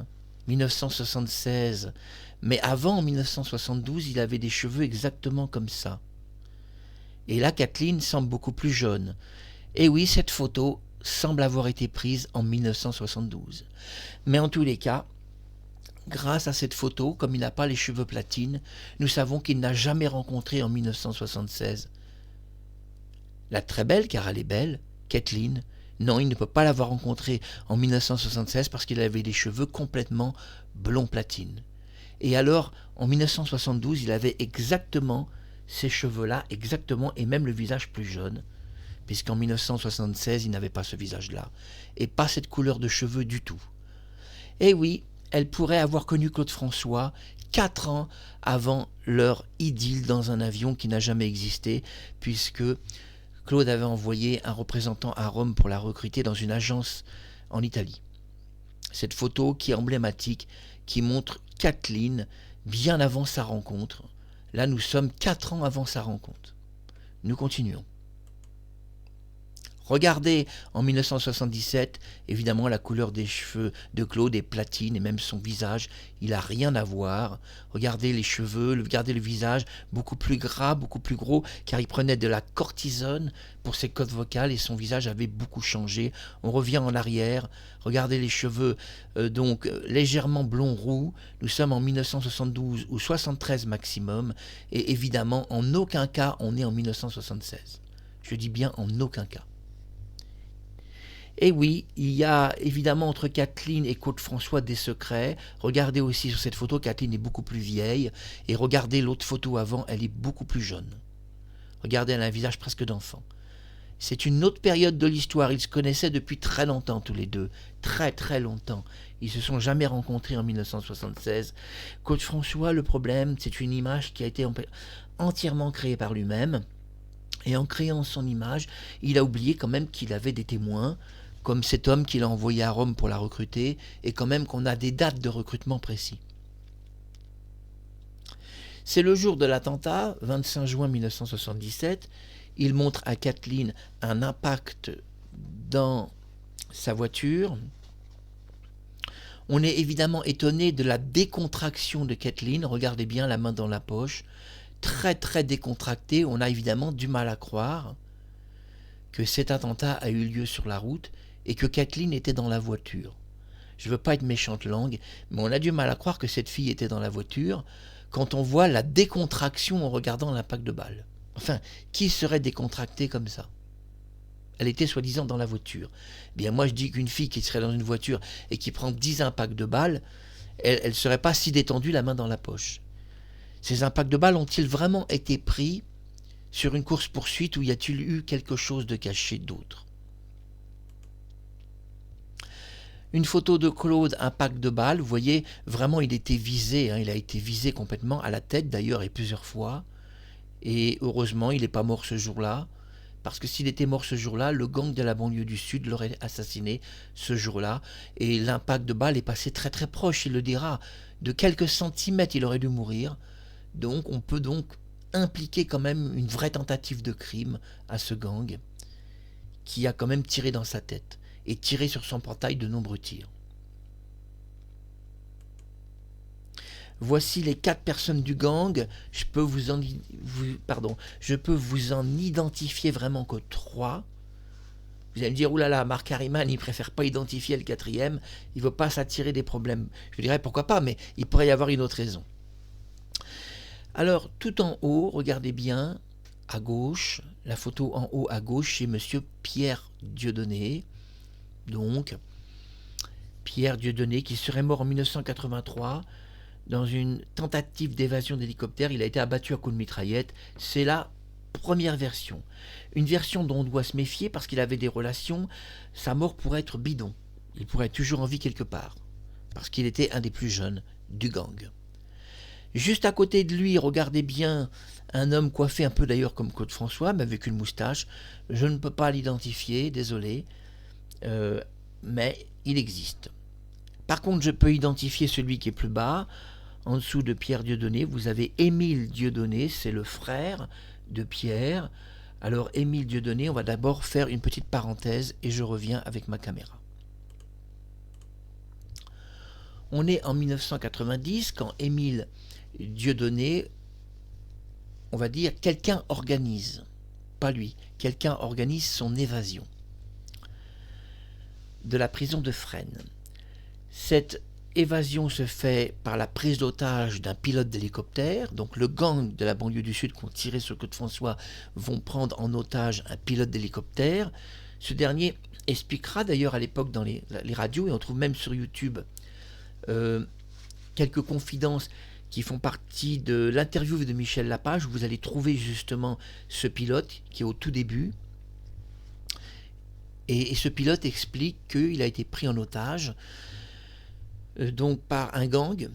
[SPEAKER 1] 1976. Mais avant, en 1972, il avait des cheveux exactement comme ça. Et là, Kathleen semble beaucoup plus jeune. Et oui, cette photo semble avoir été prise en 1972. Mais en tous les cas, grâce à cette photo, comme il n'a pas les cheveux platine, nous savons qu'il n'a jamais rencontré en 1976 la très belle, car elle est belle, Kathleen. Non, il ne peut pas l'avoir rencontrée en 1976 parce qu'il avait les cheveux complètement blond platine. Et alors, en 1972, il avait exactement ces cheveux-là, exactement, et même le visage plus jaune, puisqu'en 1976, il n'avait pas ce visage-là, et pas cette couleur de cheveux du tout. Et oui, elle pourrait avoir connu Claude François 4 ans avant leur idylle dans un avion qui n'a jamais existé, puisque Claude avait envoyé un représentant à Rome pour la recruter dans une agence en Italie. Cette photo qui est emblématique, qui montre Kathleen bien avant sa rencontre. Là, nous sommes 4 ans avant sa rencontre. Nous continuons. Regardez en 1977, évidemment la couleur des cheveux de Claude est platine et même son visage, il n'a rien à voir. Regardez les cheveux, regardez le visage, beaucoup plus gras, beaucoup plus gros, car il prenait de la cortisone pour ses cordes vocales et son visage avait beaucoup changé. On revient en arrière, regardez les cheveux légèrement blond-roux, nous sommes en 1972 ou 73 maximum, et évidemment en aucun cas on est en 1976. Je dis bien en aucun cas. Et oui, il y a évidemment entre Kathleen et Claude François des secrets. Regardez aussi sur cette photo, Kathleen est beaucoup plus vieille. Et regardez l'autre photo avant, elle est beaucoup plus jeune. Regardez, elle a un visage presque d'enfant. C'est une autre période de l'histoire. Ils se connaissaient depuis très longtemps tous les deux. Très très longtemps. Ils se sont jamais rencontrés en 1976. Claude François, le problème, c'est une image qui a été entièrement créée par lui-même. Et en créant son image, il a oublié quand même qu'il avait des témoins, comme cet homme qu'il a envoyé à Rome pour la recruter, et quand même qu'on a des dates de recrutement précis. C'est le jour de l'attentat, 25 juin 1977. Il montre à Kathleen un impact dans sa voiture. On est évidemment étonné de la décontraction de Kathleen. Regardez bien, la main dans la poche. Très très décontractée. On a évidemment du mal à croire que cet attentat a eu lieu sur la route et que Kathleen était dans la voiture. Je ne veux pas être méchante langue, mais on a du mal à croire que cette fille était dans la voiture quand on voit la décontraction en regardant l'impact de balle. Enfin, qui serait décontracté comme ça? Elle était soi-disant dans la voiture. Bien, moi je dis qu'une fille qui serait dans une voiture et qui prend 10 impacts de balles, elle ne serait pas si détendue la main dans la poche. Ces impacts de balles ont-ils vraiment été pris sur une course-poursuite ou y a-t-il eu quelque chose de caché d'autre? Une photo de Claude, impact de balle, vous voyez, vraiment il était visé, hein, il a été visé complètement, à la tête d'ailleurs et plusieurs fois. Et heureusement, il n'est pas mort ce jour-là, parce que s'il était mort ce jour-là, le gang de la banlieue du Sud l'aurait assassiné ce jour-là. Et l'impact de balle est passé très très proche, il le dira. De quelques centimètres, il aurait dû mourir. Donc on peut donc impliquer quand même une vraie tentative de crime à ce gang, qui a quand même tiré dans sa tête et tiré sur son portail de nombreux tirs. Voici les 4 personnes du gang. Je peux vous en identifier vraiment que 3. Vous allez me dire, oulala, Mark Harriman, il préfère pas identifier le 4e, il veut pas s'attirer des problèmes. Je dirais pourquoi pas, mais il pourrait y avoir une autre raison. Alors, tout en haut, regardez bien, à gauche, la photo en haut à gauche, c'est monsieur Pierre Dieudonné. Donc, Pierre Dieudonné, qui serait mort en 1983 dans une tentative d'évasion d'hélicoptère. Il a été abattu à coups de mitraillette. C'est la première version. Une version dont on doit se méfier parce qu'il avait des relations. Sa mort pourrait être bidon. Il pourrait être toujours en vie quelque part. Parce qu'il était un des plus jeunes du gang. Juste à côté de lui, regardez bien, un homme coiffé un peu d'ailleurs comme Claude François, mais avec une moustache. Je ne peux pas l'identifier, désolé. Mais il existe. Par contre, je peux identifier celui qui est plus bas. En dessous de Pierre Dieudonné, vous avez Émile Dieudonné, c'est le frère de Pierre. Alors Émile Dieudonné, on va d'abord faire une petite parenthèse et je reviens avec ma caméra. On est en 1990 quand Émile Dieudonné, on va dire, quelqu'un organise, pas lui, quelqu'un organise son évasion de la prison de Fresnes. Cette évasion se fait par la prise d'otage d'un pilote d'hélicoptère. Donc le gang de la banlieue du Sud qui ont tiré sur Claude François vont prendre en otage un pilote d'hélicoptère. Ce dernier expliquera d'ailleurs à l'époque dans les radios, et on trouve même sur YouTube quelques confidences qui font partie de l'interview de Michel Lapage, où vous allez trouver justement ce pilote qui est au tout début. Et ce pilote explique qu'il a été pris en otage donc par un gang.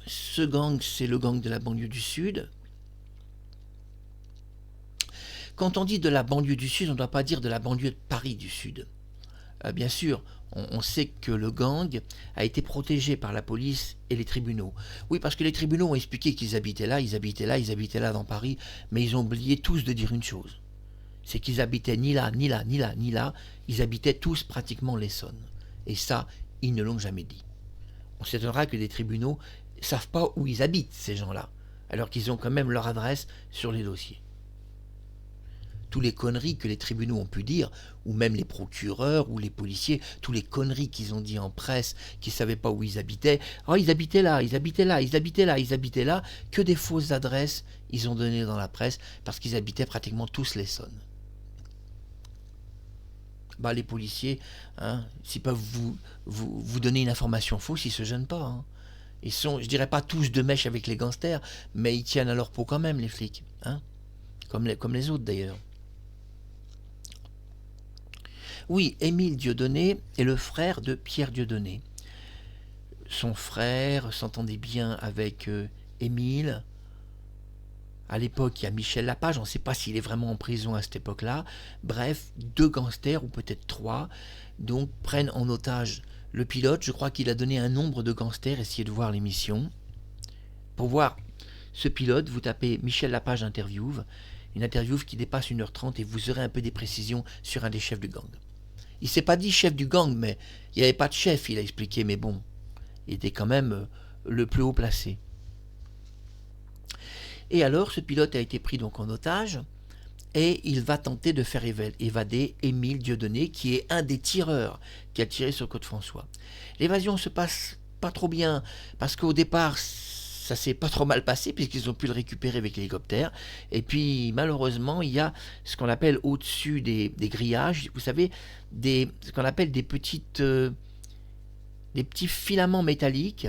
[SPEAKER 1] Ce gang, c'est le gang de la banlieue du Sud. Quand on dit de la banlieue du Sud, on ne doit pas dire de la banlieue de Paris du Sud. Bien sûr, on sait que le gang a été protégé par la police et les tribunaux. Oui, parce que les tribunaux ont expliqué qu'ils habitaient là, ils habitaient là, ils habitaient là dans Paris, mais ils ont oublié tous de dire une chose. C'est qu'ils habitaient ni là, ni là, ni là, ni là, ils habitaient tous pratiquement l'Essonne. Et ça, ils ne l'ont jamais dit. On s'étonnera que des tribunaux ne savent pas où ils habitent, ces gens-là, alors qu'ils ont quand même leur adresse sur les dossiers. Tous les conneries que les tribunaux ont pu dire, ou même les procureurs ou les policiers, tous les conneries qu'ils ont dit en presse, qu'ils ne savaient pas où ils habitaient. Oh, ils habitaient là, ils habitaient là, ils habitaient là, ils habitaient là, que des fausses adresses ils ont données dans la presse, parce qu'ils habitaient pratiquement tous l'Essonne. Les policiers, hein, s'ils peuvent vous donner une information fausse, ils ne se gênent pas. Hein. Ils sont, je dirais pas tous de mèche avec les gangsters, mais ils tiennent à leur peau quand même, les flics. Hein, comme les autres d'ailleurs. Oui, Émile Dieudonné est le frère de Pierre Dieudonné. Son frère s'entendait bien avec Émile. À l'époque, il y a Michel Lapage, on ne sait pas s'il est vraiment en prison à cette époque-là. Bref, 2 gangsters, ou peut-être 3, donc prennent en otage le pilote. Je crois qu'il a donné un nombre de gangsters, essayez de voir l'émission. Pour voir ce pilote, vous tapez Michel Lapage interview, une interview qui dépasse 1h30 et vous aurez un peu des précisions sur un des chefs du gang. Il ne s'est pas dit chef du gang, mais il n'y avait pas de chef, il a expliqué, mais bon, il était quand même le plus haut placé. Et alors, ce pilote a été pris donc en otage et il va tenter de faire évader Émile Dieudonné, qui est un des tireurs qui a tiré sur Claude François. L'évasion se passe pas trop bien parce qu'au départ, ça s'est pas trop mal passé puisqu'ils ont pu le récupérer avec l'hélicoptère. Et puis, malheureusement, il y a ce qu'on appelle au-dessus des grillages, vous savez, ce qu'on appelle des petits filaments métalliques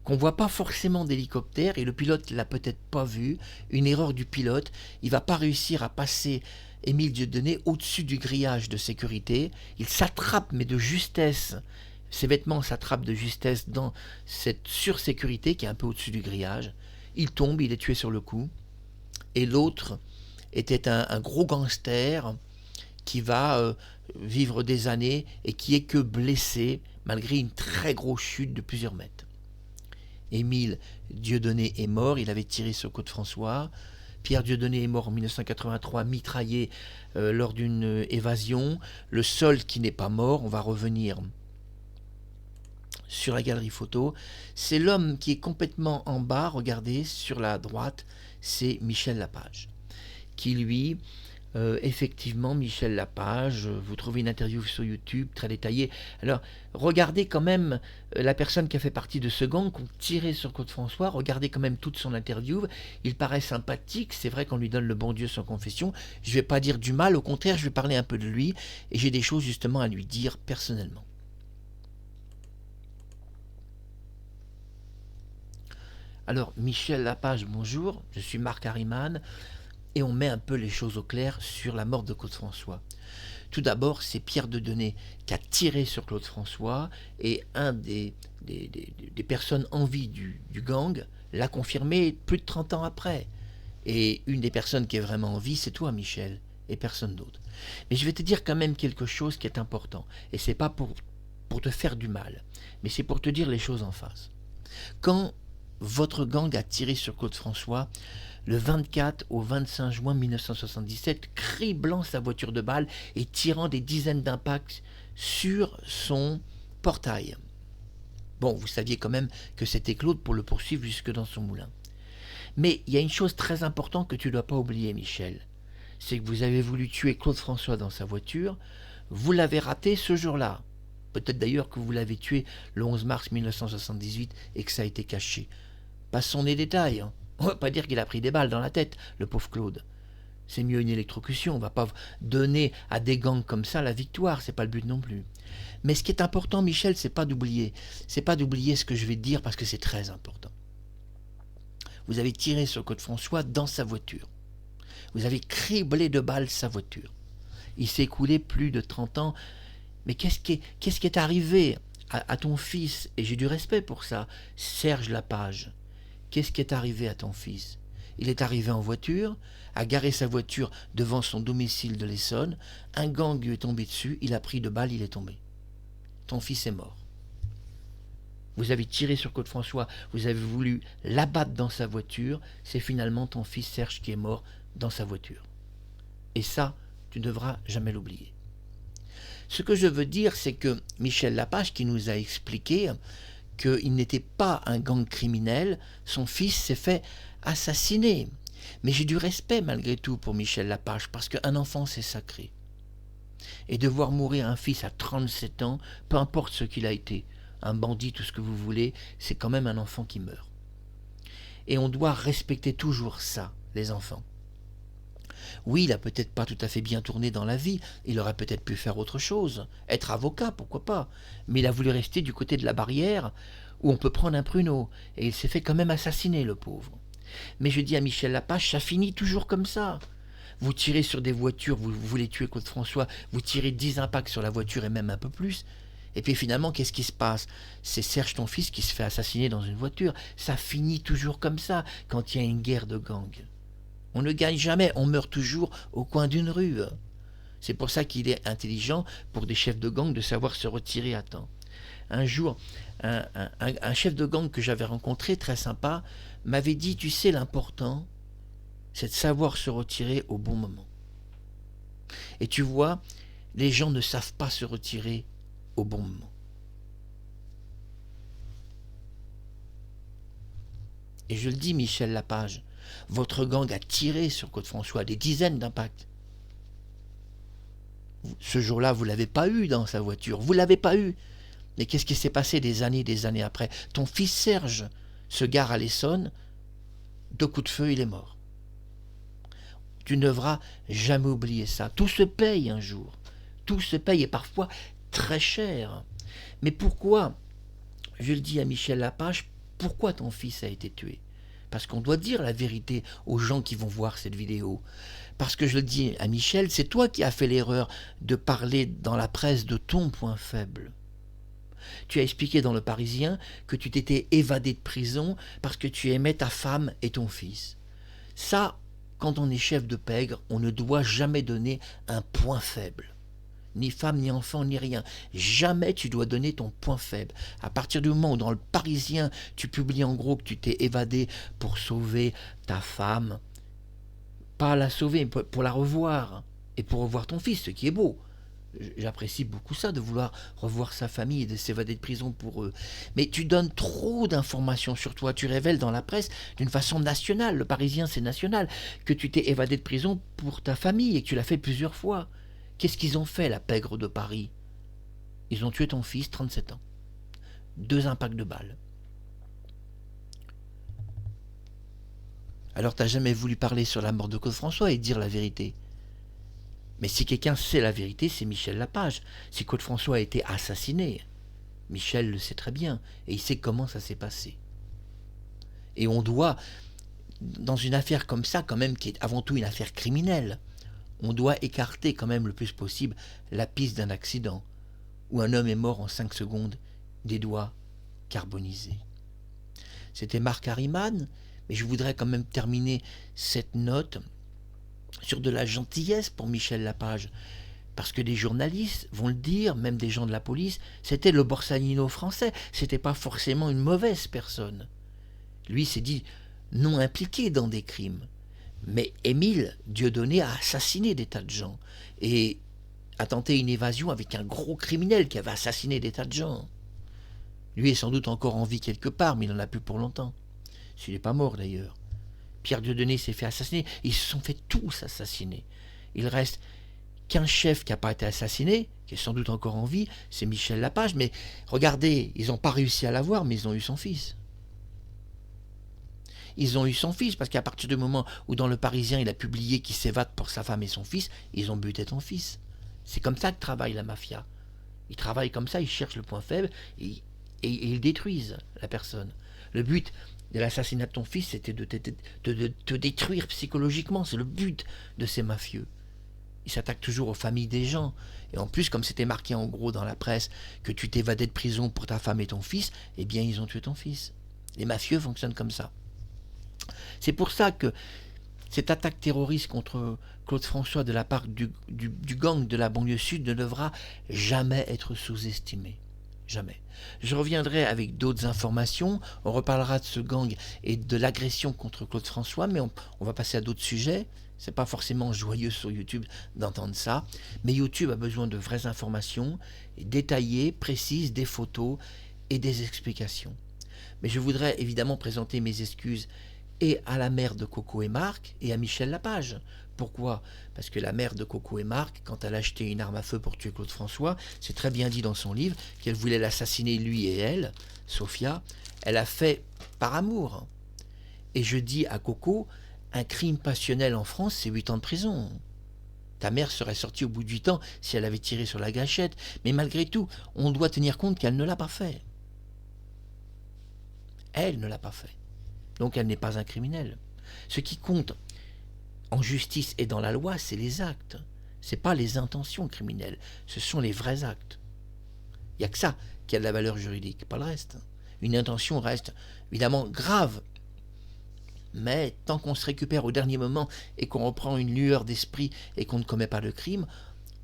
[SPEAKER 1] qu'on ne voit pas forcément d'hélicoptère et le pilote l'a peut-être pas vu, une erreur du pilote, il va pas réussir à passer Émile Dieudonné au-dessus du grillage de sécurité, il s'attrape mais de justesse, ses vêtements s'attrapent de justesse dans cette sursécurité qui est un peu au-dessus du grillage, il tombe, il est tué sur le coup, et l'autre était un gros gangster qui va vivre des années et qui est que blessé malgré une très grosse chute de plusieurs mètres. Émile Dieudonné est mort, il avait tiré sur Côte-François. Pierre Dieudonné est mort en 1983, mitraillé lors d'une évasion. Le seul qui n'est pas mort, on va revenir sur la galerie photo, c'est l'homme qui est complètement en bas, regardez, sur la droite, c'est Michel Lapage, qui lui, effectivement, Michel Lapage, vous trouvez une interview sur YouTube très détaillée. Alors, regardez quand même la personne qui a fait partie de ce gang, qu'on tirait sur Côte-François, regardez quand même toute son interview, il paraît sympathique, c'est vrai qu'on lui donne le bon Dieu sans confession, je ne vais pas dire du mal, au contraire, je vais parler un peu de lui, et j'ai des choses justement à lui dire personnellement. Alors, Michel Lapage, bonjour, je suis Marc Harriman, et on met un peu les choses au clair sur la mort de Claude François. Tout d'abord, c'est Pierre Dieudonné qui a tiré sur Claude François, et un des personnes en vie du gang l'a confirmé plus de 30 ans après. Et une des personnes qui est vraiment en vie, c'est toi, Michel, et personne d'autre. Mais je vais te dire quand même quelque chose qui est important, et c'est pas pour te faire du mal, mais c'est pour te dire les choses en face. Quand votre gang a tiré sur Claude François, le 24 au 25 juin 1977, criblant sa voiture de balles et tirant des dizaines d'impacts sur son portail. Bon, vous saviez quand même que c'était Claude pour le poursuivre jusque dans son moulin. Mais il y a une chose très importante que tu ne dois pas oublier, Michel. C'est que vous avez voulu tuer Claude François dans sa voiture, vous l'avez raté ce jour-là. Peut-être d'ailleurs que vous l'avez tué le 11 mars 1978 et que ça a été caché. Passons les détails. On ne va pas dire qu'il a pris des balles dans la tête, le pauvre Claude. C'est mieux une électrocution, on ne va pas donner à des gangs comme ça la victoire, c'est pas le but non plus. Mais ce qui est important, Michel, c'est pas d'oublier ce que je vais te dire parce que c'est très important. Vous avez tiré sur Claude François dans sa voiture. Vous avez criblé de balles sa voiture. Il s'est écoulé plus de 30 ans. Mais qu'est-ce qui est arrivé à ton fils, et j'ai du respect pour ça, Serge Lapage. Qu'est-ce qui est arrivé à ton fils? Il est arrivé en voiture, a garé sa voiture devant son domicile de l'Essonne, un gang lui est tombé dessus, il a pris de balles, il est tombé. Ton fils est mort. Vous avez tiré sur Claude François, vous avez voulu l'abattre dans sa voiture, c'est finalement ton fils Serge qui est mort dans sa voiture. Et ça, tu ne devras jamais l'oublier. Ce que je veux dire, c'est que Michel Lapage, qui nous a expliqué qu'il n'était pas un gang criminel, son fils s'est fait assassiner. Mais j'ai du respect malgré tout pour Michel Lapage, parce qu'un enfant c'est sacré. Et de voir mourir un fils à 37 ans, peu importe ce qu'il a été, un bandit, tout ce que vous voulez, c'est quand même un enfant qui meurt. Et on doit respecter toujours ça, les enfants. Oui, il n'a peut-être pas tout à fait bien tourné dans la vie, il aurait peut-être pu faire autre chose, être avocat, pourquoi pas, mais il a voulu rester du côté de la barrière, où on peut prendre un pruneau, et il s'est fait quand même assassiner, le pauvre. Mais je dis à Michel Lapage, ça finit toujours comme ça. Vous tirez sur des voitures, vous voulez tuer Claude François, vous tirez 10 impacts sur la voiture et même un peu plus, et puis finalement, qu'est-ce qui se passe? C'est Serge, ton fils, qui se fait assassiner dans une voiture. Ça finit toujours comme ça, quand il y a une guerre de gangs. On ne gagne jamais, on meurt toujours au coin d'une rue. C'est pour ça qu'il est intelligent pour des chefs de gang de savoir se retirer à temps. Un jour, un chef de gang que j'avais rencontré, très sympa, m'avait dit, tu sais, l'important, c'est de savoir se retirer au bon moment. Et tu vois, les gens ne savent pas se retirer au bon moment. Et je le dis, Michel Lapage, votre gang a tiré sur Claude François des dizaines d'impacts. Ce jour-là, vous ne l'avez pas eu dans sa voiture, vous ne l'avez pas eu. Mais qu'est-ce qui s'est passé des années après? Ton fils Serge se gare à l'Essonne, 2 coups de feu, il est mort. Tu ne devras jamais oublier ça. Tout se paye un jour. Tout se paye et parfois très cher. Mais pourquoi? Je le dis à Michel Lapage, pourquoi ton fils a été tué. Parce qu'on doit dire la vérité aux gens qui vont voir cette vidéo. Parce que je le dis à Michel, c'est toi qui as fait l'erreur de parler dans la presse de ton point faible. Tu as expliqué dans Le Parisien que tu t'étais évadé de prison parce que tu aimais ta femme et ton fils. Ça, quand on est chef de pègre, on ne doit jamais donner un point faible. Ni femme, ni enfant, ni rien. Jamais tu dois donner ton point faible. À partir du moment où dans Le Parisien, tu publies en gros que tu t'es évadé pour sauver ta femme, pas la sauver, mais pour la revoir, et pour revoir ton fils, ce qui est beau. J'apprécie beaucoup ça, de vouloir revoir sa famille et de s'évader de prison pour eux. Mais tu donnes trop d'informations sur toi. Tu révèles dans la presse d'une façon nationale, Le Parisien c'est national, que tu t'es évadé de prison pour ta famille et que tu l'as fait plusieurs fois. Qu'est-ce qu'ils ont fait, la pègre de Paris? Ils ont tué ton fils, 37 ans. 2 impacts de balles. Alors t'as jamais voulu parler sur la mort de Claude François et dire la vérité. Mais si quelqu'un sait la vérité, c'est Michel Lapage. Si Claude François a été assassiné, Michel le sait très bien, et il sait comment ça s'est passé. Et on doit, dans une affaire comme ça, quand même, qui est avant tout une affaire criminelle, on doit écarter quand même le plus possible la piste d'un accident, où un homme est mort en 5 secondes, des doigts carbonisés. C'était Marc Harriman, mais je voudrais quand même terminer cette note sur de la gentillesse pour Michel Lapage, parce que des journalistes vont le dire, même des gens de la police, c'était le Borsalino français, c'était pas forcément une mauvaise personne. Lui s'est dit non impliqué dans des crimes, mais Émile Dieudonné a assassiné des tas de gens, et a tenté une évasion avec un gros criminel qui avait assassiné des tas de gens. Lui est sans doute encore en vie quelque part, mais il n'en a plus pour longtemps. S'il n'est pas mort d'ailleurs. Pierre Dieudonné s'est fait assassiner. Ils se sont fait tous assassiner. Il reste qu'un chef qui n'a pas été assassiné, qui est sans doute encore en vie, c'est Michel Lapage. Mais regardez, ils n'ont pas réussi à l'avoir, mais ils ont eu son fils. Ils ont eu son fils, parce qu'à partir du moment où dans Le Parisien, il a publié qu'il s'évade pour sa femme et son fils, ils ont buté ton fils. C'est comme ça que travaille la mafia. Ils travaillent comme ça, ils cherchent le point faible et ils détruisent la personne. Le but de l'assassinat de ton fils, c'était de te détruire psychologiquement. C'est le but de ces mafieux. Ils s'attaquent toujours aux familles des gens. Et en plus, comme c'était marqué en gros dans la presse que tu t'évadais de prison pour ta femme et ton fils, eh bien, ils ont tué ton fils. Les mafieux fonctionnent comme ça. C'est pour ça que cette attaque terroriste contre Claude François de la part du gang de la banlieue sud ne devra jamais être sous-estimée. Jamais. Je reviendrai avec d'autres informations, on reparlera de ce gang et de l'agression contre Claude François, mais on va passer à d'autres sujets. C'est pas forcément joyeux sur YouTube d'entendre ça, mais YouTube a besoin de vraies informations, détaillées, précises, des photos et des explications. Mais je voudrais évidemment présenter mes excuses et à la mère de Coco et Marc et à Michel Lapage. Pourquoi? Parce que la mère de Coco et Marc, quand elle a acheté une arme à feu pour tuer Claude François, c'est très bien dit dans son livre qu'elle voulait l'assassiner lui et elle, Sophia, elle a fait par amour. Et je dis à Coco, un crime passionnel en France, c'est 8 ans de prison. Ta mère serait sortie au bout de 8 ans si elle avait tiré sur la gâchette, mais malgré tout, on doit tenir compte qu'elle ne l'a pas fait. Elle ne l'a pas fait. Donc elle n'est pas un criminel. Ce qui compte en justice et dans la loi, c'est les actes. Ce n'est pas les intentions criminelles, ce sont les vrais actes. Il n'y a que ça qui a de la valeur juridique, pas le reste. Une intention reste évidemment grave, mais tant qu'on se récupère au dernier moment et qu'on reprend une lueur d'esprit et qu'on ne commet pas de crime,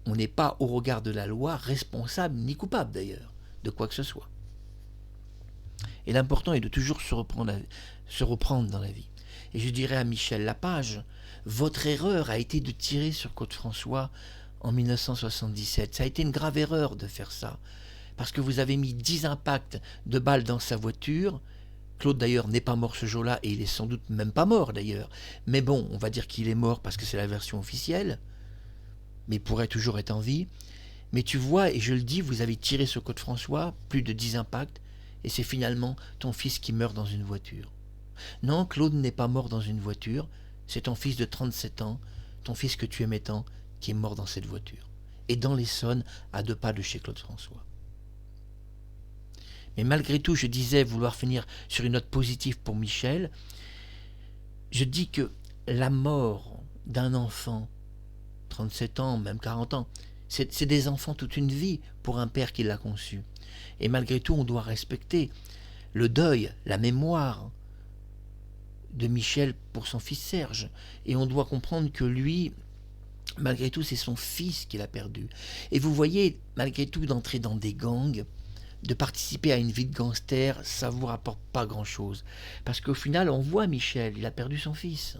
[SPEAKER 1] on n'est pas au regard de la loi responsable ni coupable d'ailleurs de quoi que ce soit. Et l'important est de toujours se reprendre dans la vie. Et je dirais à Michel Lapage, votre erreur a été de tirer sur Claude François en 1977. Ça a été une grave erreur de faire ça. Parce que vous avez mis 10 impacts de balles dans sa voiture. Claude d'ailleurs n'est pas mort ce jour-là et il est sans doute même pas mort d'ailleurs. Mais bon, on va dire qu'il est mort parce que c'est la version officielle. Mais il pourrait toujours être en vie. Mais tu vois, et je le dis, vous avez tiré sur Claude François, plus de 10 impacts. Et c'est finalement ton fils qui meurt dans une voiture. Non, Claude n'est pas mort dans une voiture, c'est ton fils de 37 ans, ton fils que tu aimais tant, qui est mort dans cette voiture. Et dans l'Essonne, à 2 pas de chez Claude François. Mais malgré tout, je disais vouloir finir sur une note positive pour Michel. Je dis que la mort d'un enfant, 37 ans, même 40 ans, c'est des enfants toute une vie pour un père qui l'a conçu. Et malgré tout, on doit respecter le deuil, la mémoire de Michel pour son fils Serge. Et on doit comprendre que lui, malgré tout, c'est son fils qu'il a perdu. Et vous voyez, malgré tout, d'entrer dans des gangs, de participer à une vie de gangster, ça vous rapporte pas grand-chose. Parce qu'au final, on voit Michel, il a perdu son fils.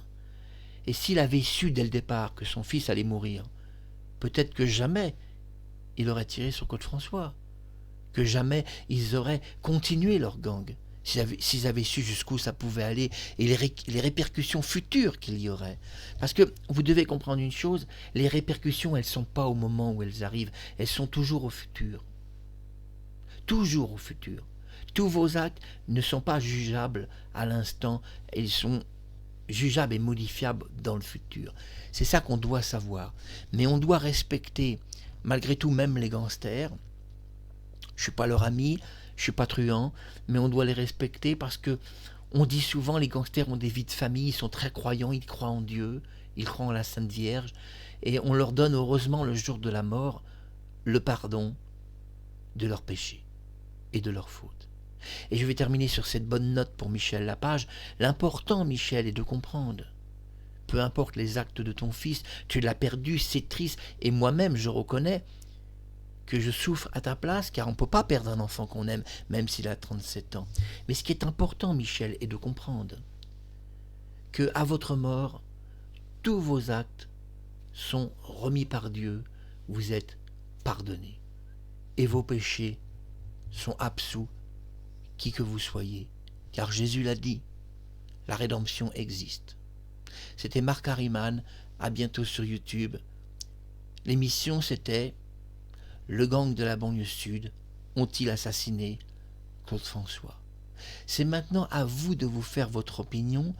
[SPEAKER 1] Et s'il avait su dès le départ que son fils allait mourir, peut-être que jamais il aurait tiré sur Claude-François, que jamais ils auraient continué leur gang, s'ils avaient su jusqu'où ça pouvait aller et les répercussions futures qu'il y aurait. Parce que vous devez comprendre une chose, les répercussions, elles ne sont pas au moment où elles arrivent, elles sont toujours au futur. Toujours au futur. Tous vos actes ne sont pas jugeables à l'instant, ils sont jugeables et modifiables dans le futur. C'est ça qu'on doit savoir. Mais on doit respecter, malgré tout, même les gangsters. Je ne suis pas leur ami, je ne suis pas truand, mais on doit les respecter parce que on dit souvent les gangsters ont des vies de famille, ils sont très croyants, ils croient en Dieu, ils croient en la Sainte Vierge, et on leur donne heureusement le jour de la mort le pardon de leurs péchés et de leurs fautes. Et je vais terminer sur cette bonne note pour Michel Lapage. L'important, Michel, est de comprendre. Peu importe les actes de ton fils, tu l'as perdu, c'est triste, et moi-même je reconnais que je souffre à ta place, car on ne peut pas perdre un enfant qu'on aime, même s'il a 37 ans. Mais ce qui est important, Michel, est de comprendre que à votre mort, tous vos actes sont remis par Dieu, vous êtes pardonnés, et vos péchés sont absous, qui que vous soyez, car Jésus l'a dit, la rédemption existe. C'était Marc Harriman, à bientôt sur YouTube. L'émission c'était « Le gang de la banlieue sud ont-ils assassiné Claude-François ?» C'est maintenant à vous de vous faire votre opinion,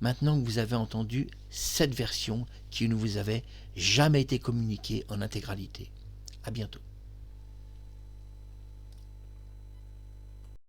[SPEAKER 1] maintenant que vous avez entendu cette version qui ne vous avait jamais été communiquée en intégralité. À bientôt.